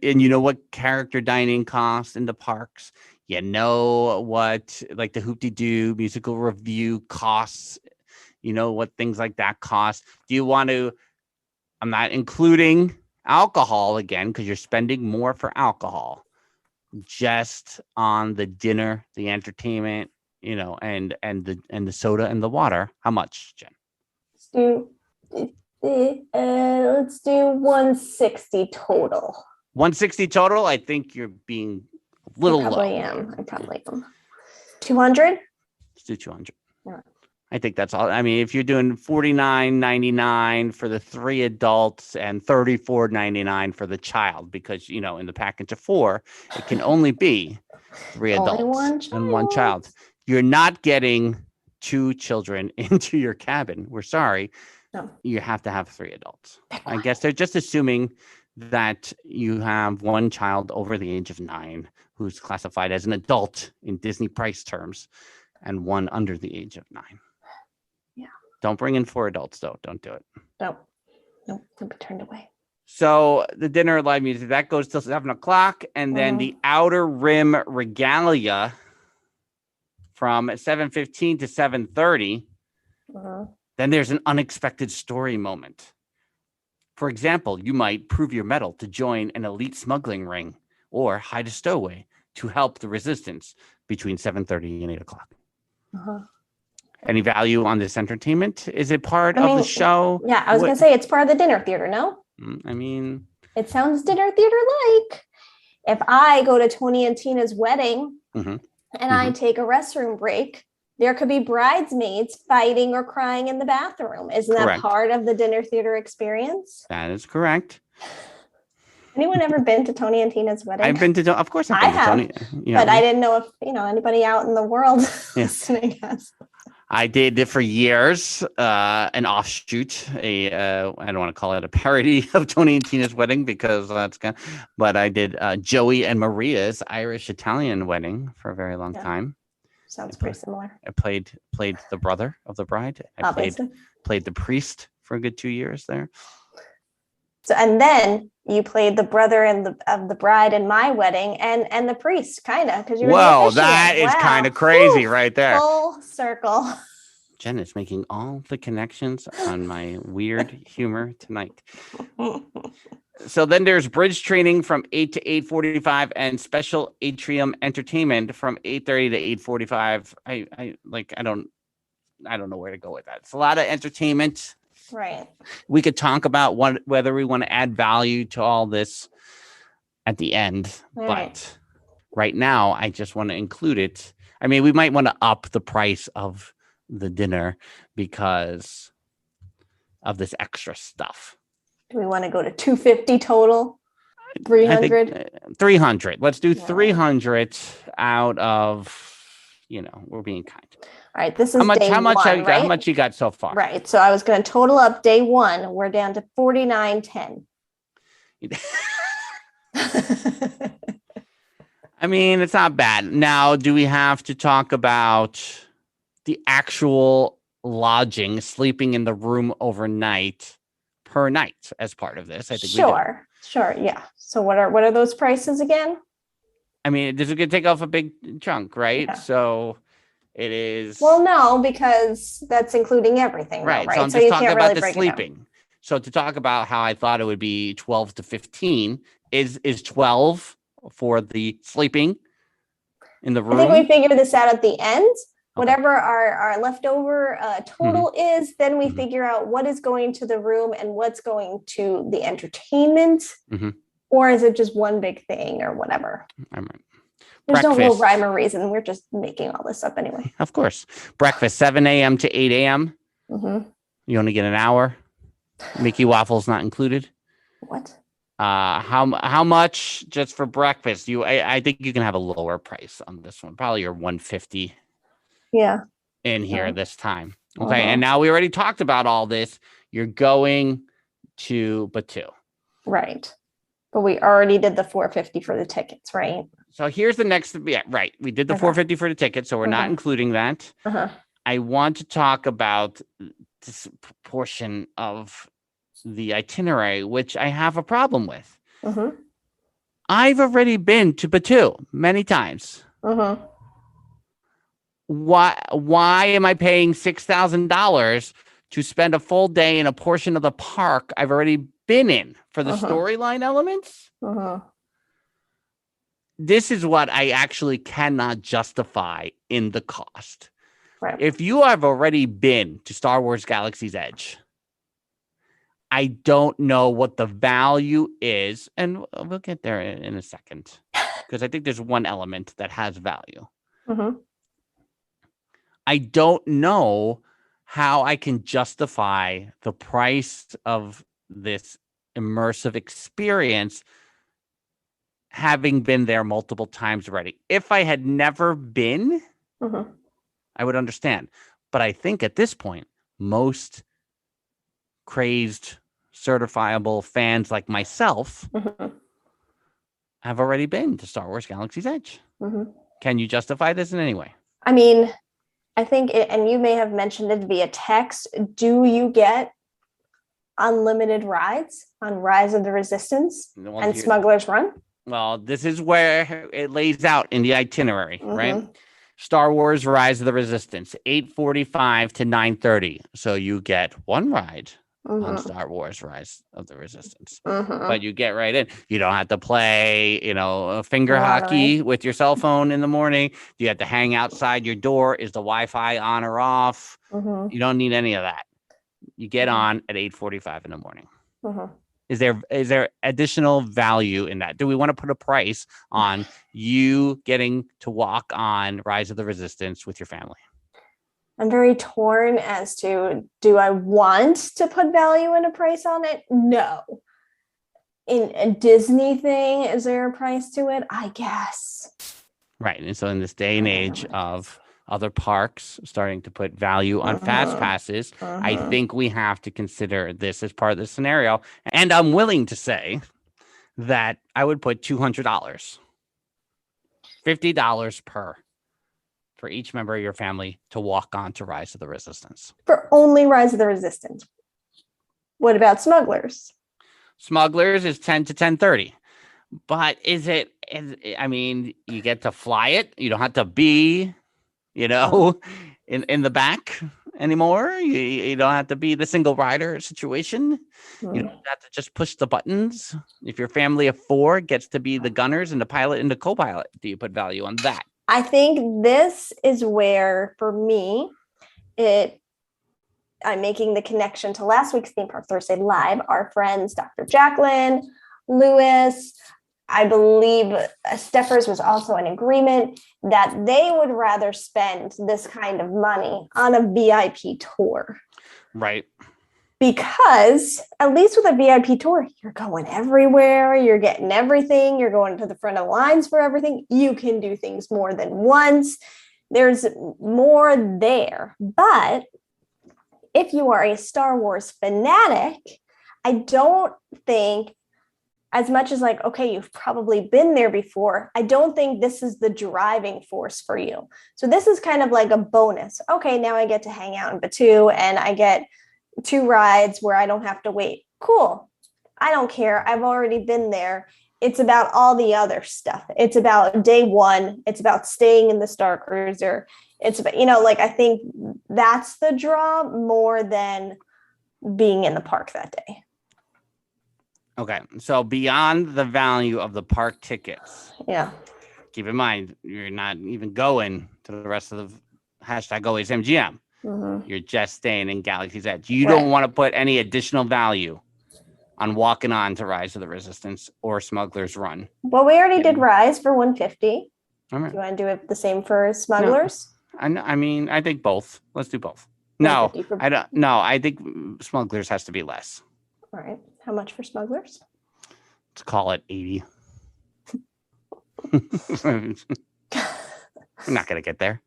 character dining costs in the parks? You know what, like the Hoop-de-Doo musical review costs, you know what things like that cost. Do you want to, I'm not including alcohol again, because you're spending more for alcohol, just on the dinner, the entertainment, you know, and the soda and the water. How much, Jen? Let's do 160 total. 160 total? I think you're being a little low. I probably am. 200? Let's do 200. Yeah. I think that's all. I mean, if you're doing $49.99 for the 3 adults and $34.99 for the child, because, you know, in the package of 4, it can only be 3 adults and 1 child. You're not getting 2 children into your cabin. We're sorry. No. You have to have 3 adults. I guess they're just assuming that you have 1 child over the age of 9 who's classified as an adult in Disney price terms, and 1 under the age of 9. Yeah. Don't bring in 4 adults, though. Don't do it. Nope. Don't be turned away. So the dinner live music, that goes till 7 o'clock. And then the Outer Rim Regalia from 7:15 to 7:30. Then there's an unexpected story moment. For example, you might prove your mettle to join an elite smuggling ring or hide a stowaway to help the resistance between 7:30 and 8 o'clock. Any value on this entertainment? Is it part of the show? Yeah, I was going to say it's part of the dinner theater, no? I mean... It sounds dinner theater-like. If I go to Tony and Tina's wedding and I take a restroom break, There could be bridesmaids fighting or crying in the bathroom. Isn't that part of the dinner theater experience? That is correct. Anyone ever been to Tony and Tina's wedding? I've been to, of course, I've been to Tony. But I didn't know if anybody out in the world listening has. I did it for years, an offshoot, I don't want to call it a parody of Tony and Tina's wedding because but I did Joey and Maria's Irish-Italian wedding for a very long time. Sounds pretty similar. I played the brother of the bride. I played the priest for a good 2 years there. So, and then you played the brother of the bride in my wedding and the priest, kind of, because you were Whoa, that is kind of crazy right there. Full circle. Jen is making all the connections on my weird humor tonight. So then there's bridge training from 8 to 8:45 and special atrium entertainment from 8:30 to 8:45. I don't know where to go with that. It's a lot of entertainment. Right. We could talk about whether we want to add value to all this at the end, but right now I just want to include it. I mean, we might want to up the price of the dinner because of this extra stuff. Do we want to go to $250 total? 300? 300. Let's do 300 out of, we're being kind. All right, this is how much you got so far? Right. So I was going to total up day one. We're down to $49.10. I mean, it's not bad. Now, do we have to talk about the actual lodging, sleeping in the room overnight per night as part of this? I think Sure. Yeah. So what are those prices again? I mean, this is going to take off a big chunk, right? Yeah. So it is. Well, no, because that's including everything. Right. Right. So I'm just talking about the sleeping. So to talk about how I thought it would be 12 to 15 is 12 for the sleeping in the room. I think we figure this out at the end. Whatever our leftover total is, then we figure out what is going to the room and what's going to the entertainment. Or is it just one big thing or whatever? There's no real rhyme or reason. We're just making all this up anyway. Of course. Breakfast, 7 a.m. to 8 a.m. You only get an hour. Mickey waffles not included. What? How much just for breakfast? I think you can have a lower price on this one. Probably your $150. Yeah. In here this time. Okay. And now we already talked about all this. You're going to Batu. Right. But we already did the $450 for the tickets, right? So here's the next. Yeah, right. We did the $450 for the tickets. So we're not including that. I want to talk about this portion of the itinerary, which I have a problem with. I've already been to Batu many times. Why am I paying $6,000 to spend a full day in a portion of the park I've already been in for the storyline elements? This is what I actually cannot justify in the cost. Right. If you have already been to Star Wars Galaxy's Edge, I don't know what the value is, and we'll get there in a second, because I think there's one element that has value. I don't know how I can justify the price of this immersive experience having been there multiple times already. If I had never been, I would understand. But I think at this point, most crazed, certifiable fans like myself have already been to Star Wars Galaxy's Edge. Can you justify this in any way? I mean, I think, and you may have mentioned it via text, do you get unlimited rides on Rise of the Resistance and Smuggler's Run? Well, this is where it lays out in the itinerary, right? Star Wars Rise of the Resistance, 8:45 to 9:30. So you get one ride on Star Wars Rise of the Resistance. But you get right in. You don't have to play, finger hockey with your cell phone in the morning. You have to hang outside your door. Is the Wi-Fi on or off? You don't need any of that. You get on at 8:45 in the morning. Is there additional value in that? Do we want to put a price on you getting to walk on Rise of the Resistance with your family? I'm very torn as to, do I want to put value and a price on it? No. In a Disney thing, is there a price to it? I guess. Right. And so in this day and age of other parks starting to put value on fast passes, I think we have to consider this as part of the scenario. And I'm willing to say that I would put $200, $50 for each member of your family to walk on to Rise of the Resistance. For only Rise of the Resistance. What about Smugglers? Smugglers is 10 to 10:30. But I mean, you get to fly it. You don't have to be, in the back anymore. You don't have to be the single rider situation. You don't have to just push the buttons. If your family of 4 gets to be the gunners and the pilot and the co-pilot, do you put value on that? I think this is where, for me, I'm making the connection to last week's Theme Park Thursday Live. Our friends, Dr. Jacqueline, Lewis, I believe Stephers was also in agreement that they would rather spend this kind of money on a VIP tour. Right. Because at least with a VIP tour, you're going everywhere, you're getting everything, you're going to the front of lines for everything. You can do things more than once. There's more there. But if you are a Star Wars fanatic, I don't think, as much as like, okay, you've probably been there before, I don't think this is the driving force for you. So this is kind of like a bonus. Okay, now I get to hang out in Batuu and I get 2 rides where I don't have to wait. Cool. I don't care. I've already been there. It's about all the other stuff. It's about day 1. It's about staying in the Starcruiser. It's about, I think that's the draw more than being in the park that day. Okay, so beyond the value of the park tickets, keep in mind, you're not even going to the rest of the #GoAceMGM. You're just staying in Galaxy's Edge. You don't want to put any additional value on walking on to Rise of the Resistance or Smuggler's Run. Well, we already did Rise for $150. All right. Do you want to do it the same for Smugglers? No. I mean, I think both. Let's do both. No, I don't. No, I think Smugglers has to be less. All right. How much for Smugglers? Let's call it 80. We're not going to get there.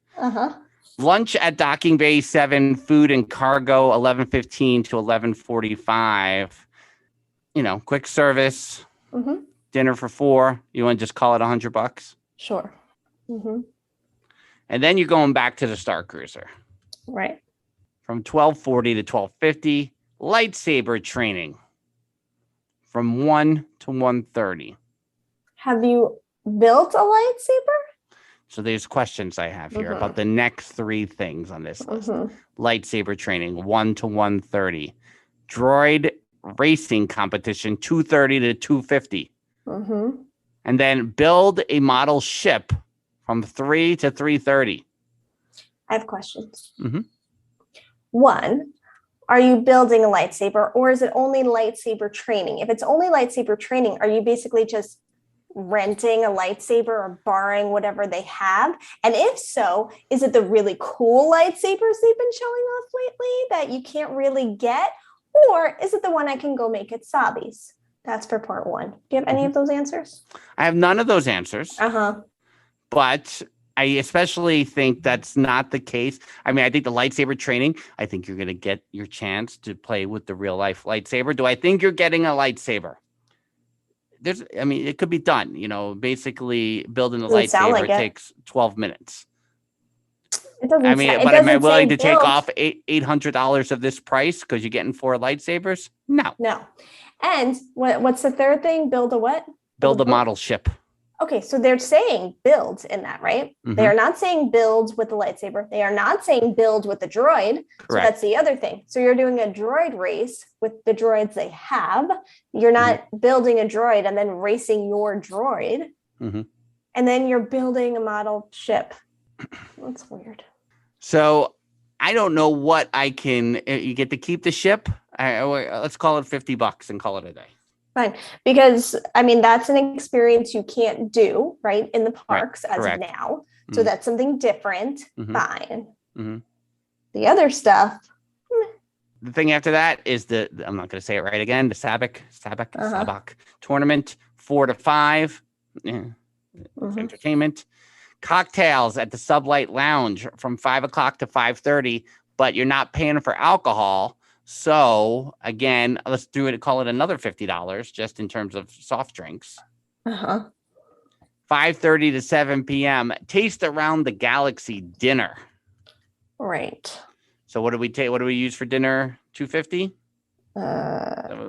Lunch at Docking Bay 7, food and cargo 11:15 to 11:45. Quick service. Dinner for 4. You want to just call it $100? Sure. And then you're going back to the Starcruiser. Right. From 12:40 to 12:50. Lightsaber training. From 1 to 1:30. Have you built a lightsaber? So there's questions I have here about the next 3 things on this list. Lightsaber training, 1 to 1:30. Droid racing competition, 2:30 to 2:50. And then build a model ship from 3 to 3:30. I have questions. 1, are you building a lightsaber, or is it only lightsaber training? If it's only lightsaber training, are you basically just renting a lightsaber or borrowing whatever they have? And if so, is it the really cool lightsabers they've been showing off lately that you can't really get? Or is it the one I can go make at Sabi's? That's for part 1. Do you have any of those answers? I have none of those answers. But I especially think that's not the case. I mean, I think the lightsaber training, I think you're going to get your chance to play with the real life lightsaber. Do I think you're getting a lightsaber? It could be done. Basically building a lightsaber takes 12 minutes. It doesn't. But am I willing to take off $800 of this price because you're getting 4 lightsabers? No. And what's the third thing? Build a what? Build a model ship. Okay, so they're saying builds in that, right? They are not saying builds with the lightsaber. They are not saying build with the droid. So that's the other thing. So you're doing a droid race with the droids they have. You're not building a droid and then racing your droid. And then you're building a model ship. That's weird. So I don't know what I can. You get to keep the ship. Let's call it $50 and call it a day. Fine. Because, that's an experience you can't do, right, in the parks as of now. So that's something different. Fine. The other stuff. The thing after that is I'm not going to say it right again, the Sabak tournament, 4 to 5. Yeah. Entertainment. Cocktails at the Sublight Lounge from 5 o'clock to 5:30, but you're not paying for alcohol. So again, let's call it another $50 just in terms of soft drinks. 5:30 to 7 p.m. Taste Around the Galaxy dinner. Right. So what do we take? What do we use for dinner? $250?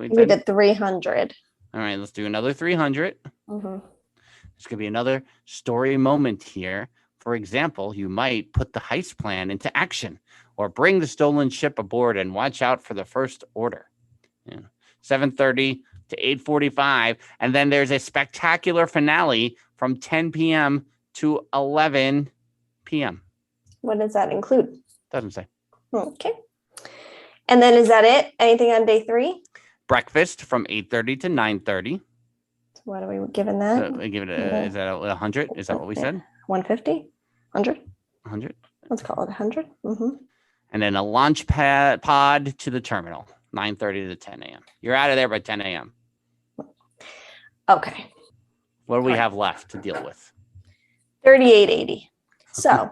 We did 300. All right, let's do another 300. There's going to be another story moment here. For example, you might put the heist plan into action or bring the stolen ship aboard and watch out for the first order. 7:30 to 8:45. And then there's a spectacular finale from 10 p.m. to 11 p.m. What does that include? Doesn't say. Okay. And then is that it? Anything on day 3? Breakfast from 8:30 to 9:30. What are we giving that? We give it is that 100? Is that what we said? 150? 100? 100. Let's call it 100. And then a launch pod to the terminal, 9:30 to 10 a.m. You're out of there by 10 a.m. Okay. What do we have left to deal with? $38.80. So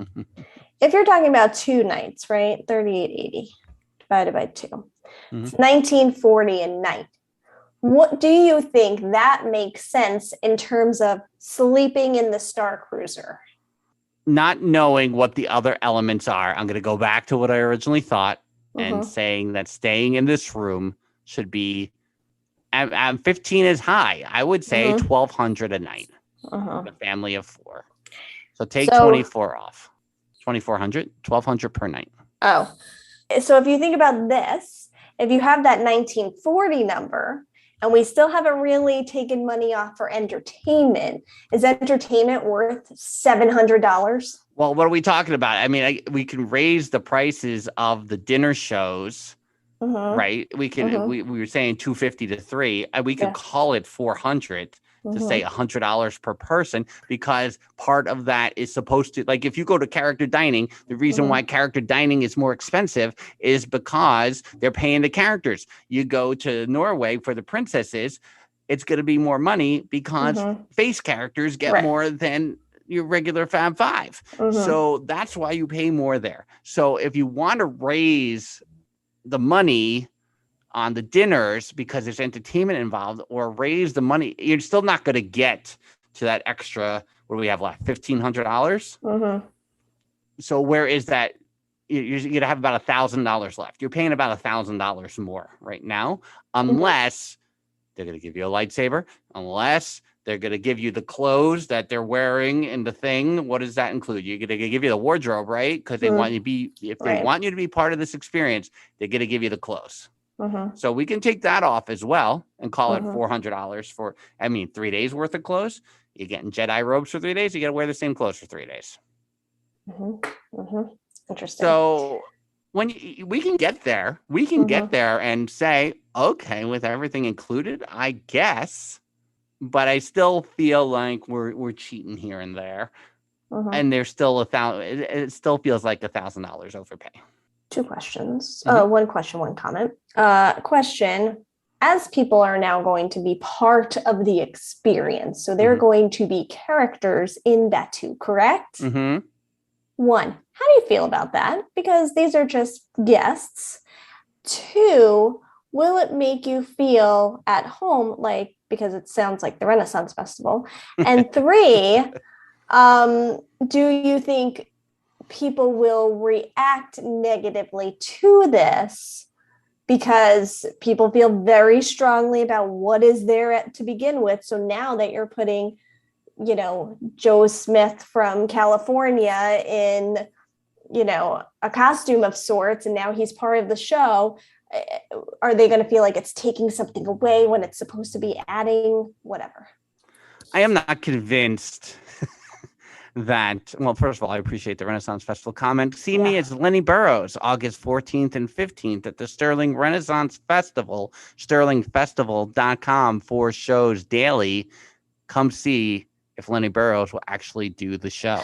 if you're talking about 2 nights, right? $38.80 divided by 2. It's $19.40 a night. What do you think that makes sense in terms of sleeping in the Starcruiser? Not knowing what the other elements are, I'm going to go back to what I originally thought and saying that staying in this room should be 15 is high. I would say $1,200 a night. A family of 4. So take 24 off. 2,400, 1,200 per night. Oh, so if you think about this, if you have that 1940 number, and we still haven't really taken money off for entertainment, is entertainment worth $700? Well, what are we talking about? I mean, we can raise the prices of the dinner shows, right? We can. We were saying $250 to $300. We could call it $400 to say $100 per person, because part of that is supposed to, like, if you go to character dining, the reason why character dining is more expensive is because they're paying the characters. You go to Norway for the princesses, it's going to be more money because face characters get more than your regular Fab Five. So that's why you pay more there. So if you want to raise the money on the dinners because there's entertainment involved, or raise the money, you're still not going to get to that extra. What do we have left? $1,500. So where is that? You're going to have about $1,000 left. You're paying about $1,000 more right now, unless they're going to give you a lightsaber, unless they're going to give you the clothes that they're wearing in the thing. What does that include? You're going to give you the wardrobe, right? Because they want you to be, if they want you to be part of this experience, they're going to give you the clothes. So we can take that off as well and call it $400 for, 3 days worth of clothes. You're getting Jedi robes for 3 days. You got to wear the same clothes for 3 days. Interesting. So when we can get there, get there and say, okay, with everything included, I guess, but I still feel like we're cheating here and there. And there's still it still feels like $1,000 overpay. 2 questions. 1 question, 1 comment. Question, as people are now going to be part of the experience, so they're going to be characters in Batuu, correct? 1, how do you feel about that? Because these are just guests. 2, will it make you feel at home, like, because it sounds like the Renaissance Festival? And 3, do you think people will react negatively to this because people feel very strongly about what is there to begin with? So now that you're putting, Joe Smith from California in, a costume of sorts, and now he's part of the show, are they going to feel like it's taking something away when it's supposed to be adding whatever? I am not convinced that, well, first of all, I appreciate the Renaissance Festival comment. See me as Lenny Burrows, August 14th and 15th at the Sterling Renaissance Festival, sterlingfestival.com, 4 shows daily. Come see if Lenny Burrows will actually do the show.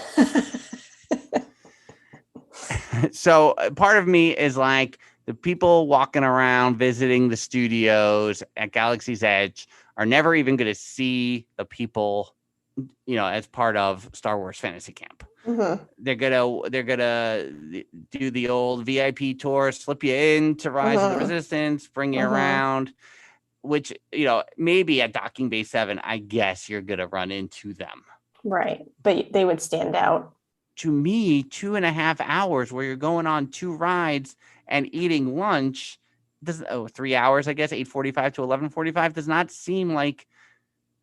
So part of me is like the people walking around visiting the studios at Galaxy's Edge are never even going to see the people, as part of Star Wars Fantasy Camp. Mm-hmm. They're gonna do the old VIP tour, slip you into Rise of the Resistance, bring you around, which, maybe at Docking Bay 7, I guess you're gonna run into them. Right. But they would stand out. To me, 2.5 hours where you're going on 2 rides and eating lunch, 3 hours, I guess, 8:45 to 11:45 does not seem like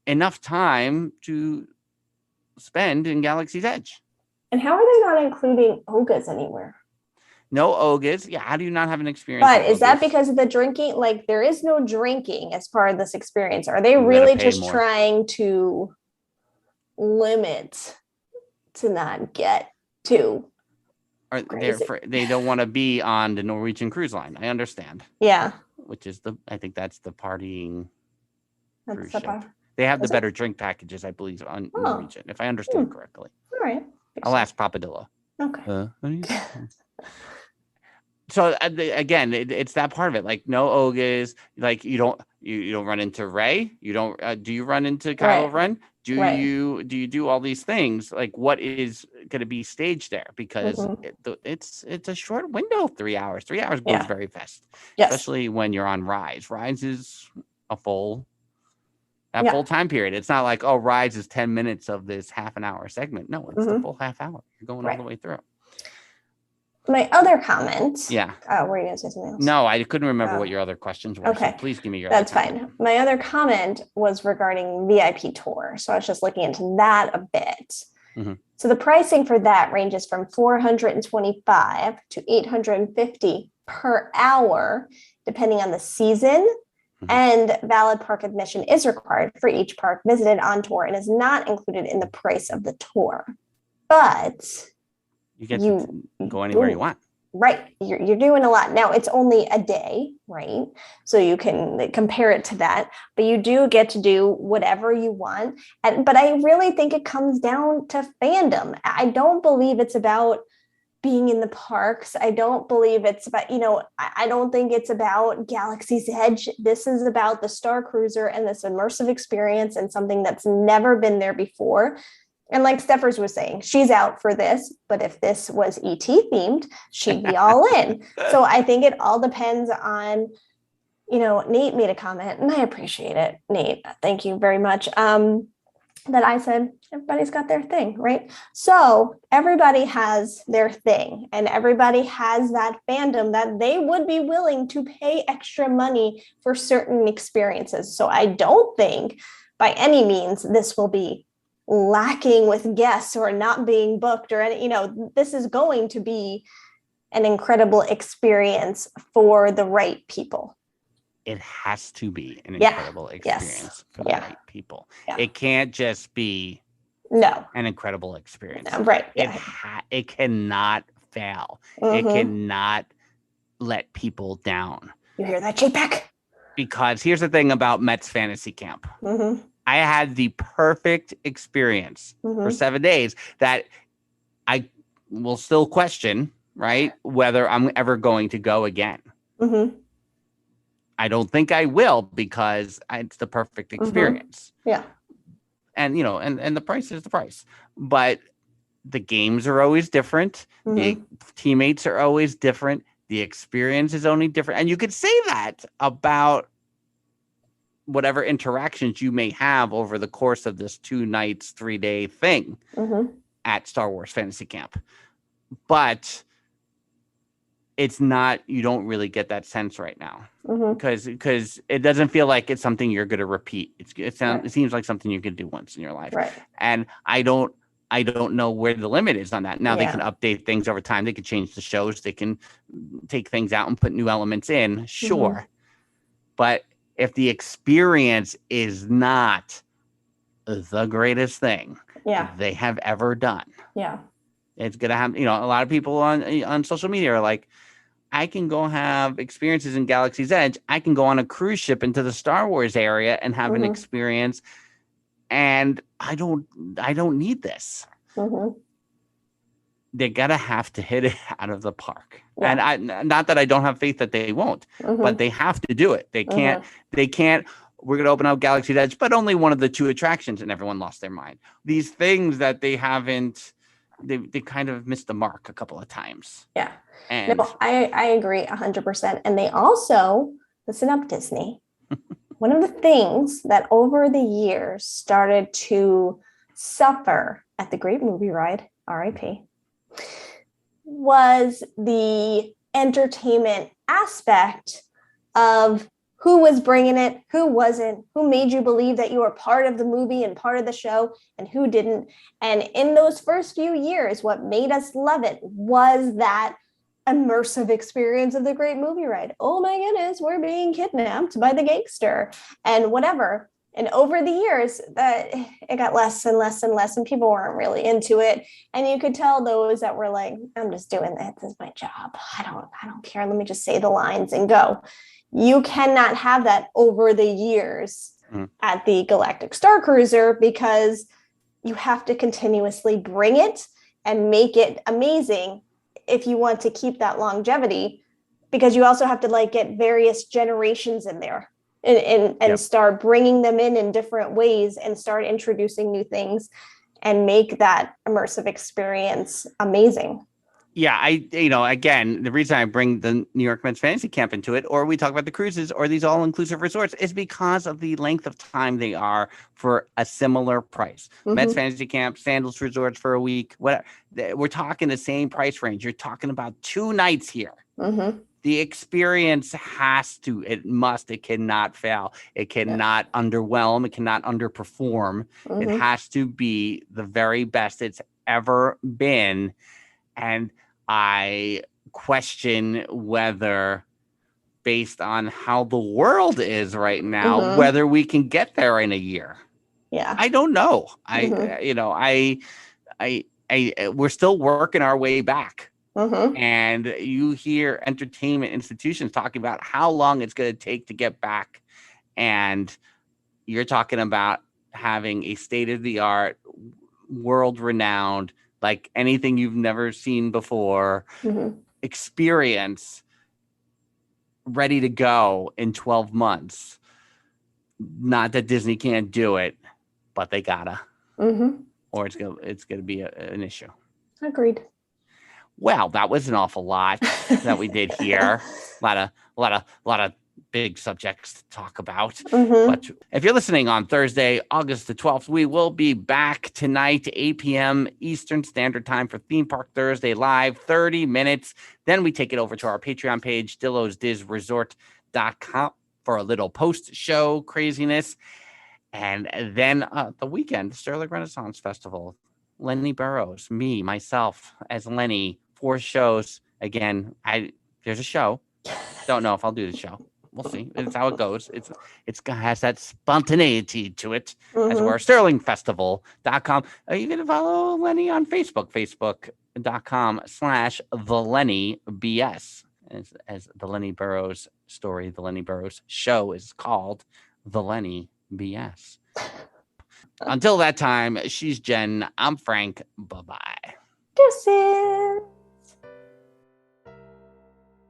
enough time to spend in Galaxy's Edge. And how are they not including Ogas anywhere? No Ogas. Yeah, how do you not have an experience? But is that because of the drinking? Like, there is no drinking as part of this experience. Are they really just trying to limit to not get too crazy? They don't want to be on the Norwegian cruise line. I understand. Yeah. Which is I think that's the partying cruise ship. Part. They have the better drink packages, I believe, on Norwegian, if I understand correctly. All right. I'll ask Papa Dillo. Okay. So again, it's that part of it. Like, no Ogas. Like, you don't run into Rey. You don't. Do you run into Kylo Ren? Do you do all these things? Like, what is going to be staged there? Because it's a short window. 3 hours. 3 hours goes very fast. Yes. Especially when you're on Rise. Rise is a full time period. It's not like, Rise is 10 minutes of this half an hour segment. No, it's the full half hour. You're going all the way through. My other comment. Yeah. Were you going to say something else? No, I couldn't remember what your other questions were. Okay. So please give me your That's fine. My other comment was regarding VIP tour. So I was just looking into that a bit. Mm-hmm. So the pricing for that ranges from $425 to $850 per hour, depending on the season. And valid park admission is required for each park visited on tour and is not included in the price of the tour. But you get to go anywhere you want. Right. You're doing a lot. Now, it's only a day, right? So you can compare it to that. But you do get to do whatever you want. But I really think it comes down to fandom. I don't believe it's about being in the parks. I don't believe it's about, I don't think it's about Galaxy's Edge. This is about the Starcruiser and this immersive experience and something that's never been there before. And like Stephers was saying, she's out for this, but if this was ET themed, she'd be all in. So I think it all depends on, Nate made a comment and I appreciate it. Nate, thank you very much. That I said, everybody's got their thing, right? So everybody has their thing and everybody has that fandom that they would be willing to pay extra money for certain experiences. So I don't think by any means this will be lacking with guests or not being booked or any, this is going to be an incredible experience for the right people. It has to be an incredible experience for the right people. Yeah. It can't just be an incredible experience. No, right. It cannot fail. It cannot let people down. You hear that, JPEG? Because here's the thing about Mets Fantasy Camp. I had the perfect experience for 7 days that I will still question, right, whether I'm ever going to go again. I don't think I will because it's the perfect experience. Yeah. And, and the price is the price. But the games are always different. The teammates are always different. The experience is only different. And you could say that about whatever interactions you may have over the course of this 2 nights, 3-day thing at Star Wars Fantasy Camp. But it's not, you don't really get that sense right now because it doesn't feel like it's something you're going to repeat. It seems like something you could do once in your life. Right. And I don't know where the limit is on that. Now they can update things over time. They can change the shows. They can take things out and put new elements in. Sure. But if the experience is not the greatest thing they have ever done, it's going to have, a lot of people on social media are like, I can go have experiences in Galaxy's Edge. I can go on a cruise ship into the Star Wars area and have an experience. And I don't need this. they're gonna have to hit it out of the park. Yeah. And not that I don't have faith that they won't, but they have to do it. They can't. We're going to open up Galaxy's Edge, but only one of the 2 attractions, and everyone lost their mind. These things that they haven't, they kind of missed the mark a couple of times. Yeah. And no, I agree 100%. And they also, listen up, Disney. One of the things that over the years started to suffer at the Great Movie Ride, RIP, was the entertainment aspect of who was bringing it, who wasn't, who made you believe that you were part of the movie and part of the show, and who didn't. And in those first few years, what made us love it was that immersive experience of the Great Movie Ride. Oh my goodness, we're being kidnapped by the gangster and whatever. And over the years, it got less and less and less, and people weren't really into it. And you could tell those that were like, I'm just doing this. This is my job. I don't care. Let me just say the lines and go. You cannot have that over the years at the Galactic Starcruiser, because you have to continuously bring it and make it amazing if you want to keep that longevity, because you also have to like get various generations in there and start bringing them in different ways and start introducing new things and make that immersive experience amazing. Yeah, again, the reason I bring the New York Men's Fantasy Camp into it, or we talk about the cruises or these all-inclusive resorts, is because of the length of time they are for a similar price. Men's Fantasy Camp, Sandals Resorts for a week, whatever. We're talking the same price range. You're talking about 2 nights here. The experience it cannot fail. It cannot underwhelm. It cannot underperform. It has to be the very best it's ever been. And I question whether, based on how the world is right now, whether we can get there in a year. Yeah. I don't know. We're still working our way back. And you hear entertainment institutions talking about how long it's going to take to get back. And you're talking about having a state-of-the-art, world-renowned, like anything you've never seen before, experience ready to go in 12 months. Not that Disney can't do it, but they gotta, or it's gonna be an issue. Agreed. Well, that was an awful lot that we did here. A lot of big subjects to talk about. But if you're listening on Thursday, August the 12th, we will be back tonight, 8 p.m. Eastern Standard Time for Theme Park Thursday Live, 30 minutes. Then we take it over to our Patreon page, dillosdizresort.com, for a little post-show craziness. And then the weekend, Sterling Renaissance Festival, Lenny Burrows, myself as Lenny, 4 shows. Again, there's a show. Don't know if I'll do the show. We'll see. It's how it goes. It has that spontaneity to it, as we're sterlingfestival.com. You can follow Lenny on Facebook, facebook.com/TheLennyBS. As the Lenny Burrows story, the Lenny Burrows show is called The Lenny BS. Until that time, she's Jen. I'm Frank. Bye-bye. Deuces.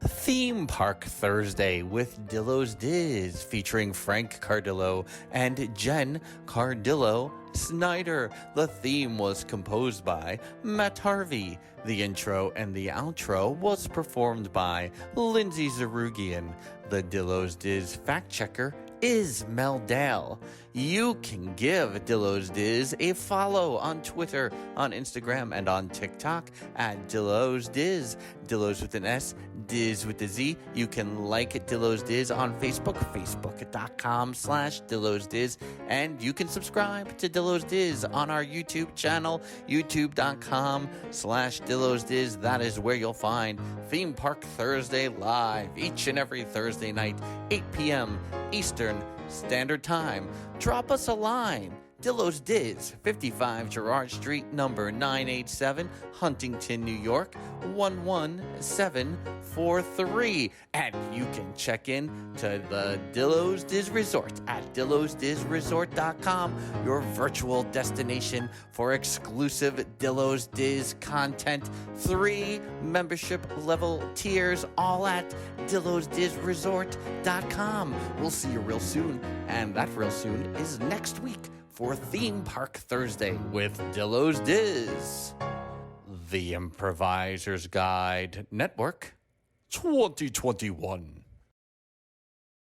Theme Park Thursday with Dillo's Diz, featuring Frank Cardillo and Jen Cardillo Snyder. The theme was composed by Matt Harvey. The intro and the outro was performed by Lindsay Zarugian. The Dillo's Diz fact checker is Mel Dale. You can give Dillo's Diz a follow on Twitter, on Instagram, and on TikTok at Dillo's Diz. Dillo's with an S, Diz with a Z. You can like Dillo's Diz on Facebook, facebook.com/Dillo's Diz. And you can subscribe to Dillo's Diz on our YouTube channel, youtube.com/Dillo's Diz. That is where you'll find Theme Park Thursday Live each and every Thursday night, 8 p.m. Eastern Standard Time. Drop us a line. Dillo's Diz, 55 Gerard Street, number 987, Huntington, New York, 11743. And you can check in to the Dillo's Diz Resort at dillosdizresort.com, your virtual destination for exclusive Dillo's Diz content. 3 membership level tiers, all at dillosdizresort.com. We'll see you real soon, and that real soon is next week for Theme Park Thursday with Dillo's Diz. The Improviser's Guide Network 2021.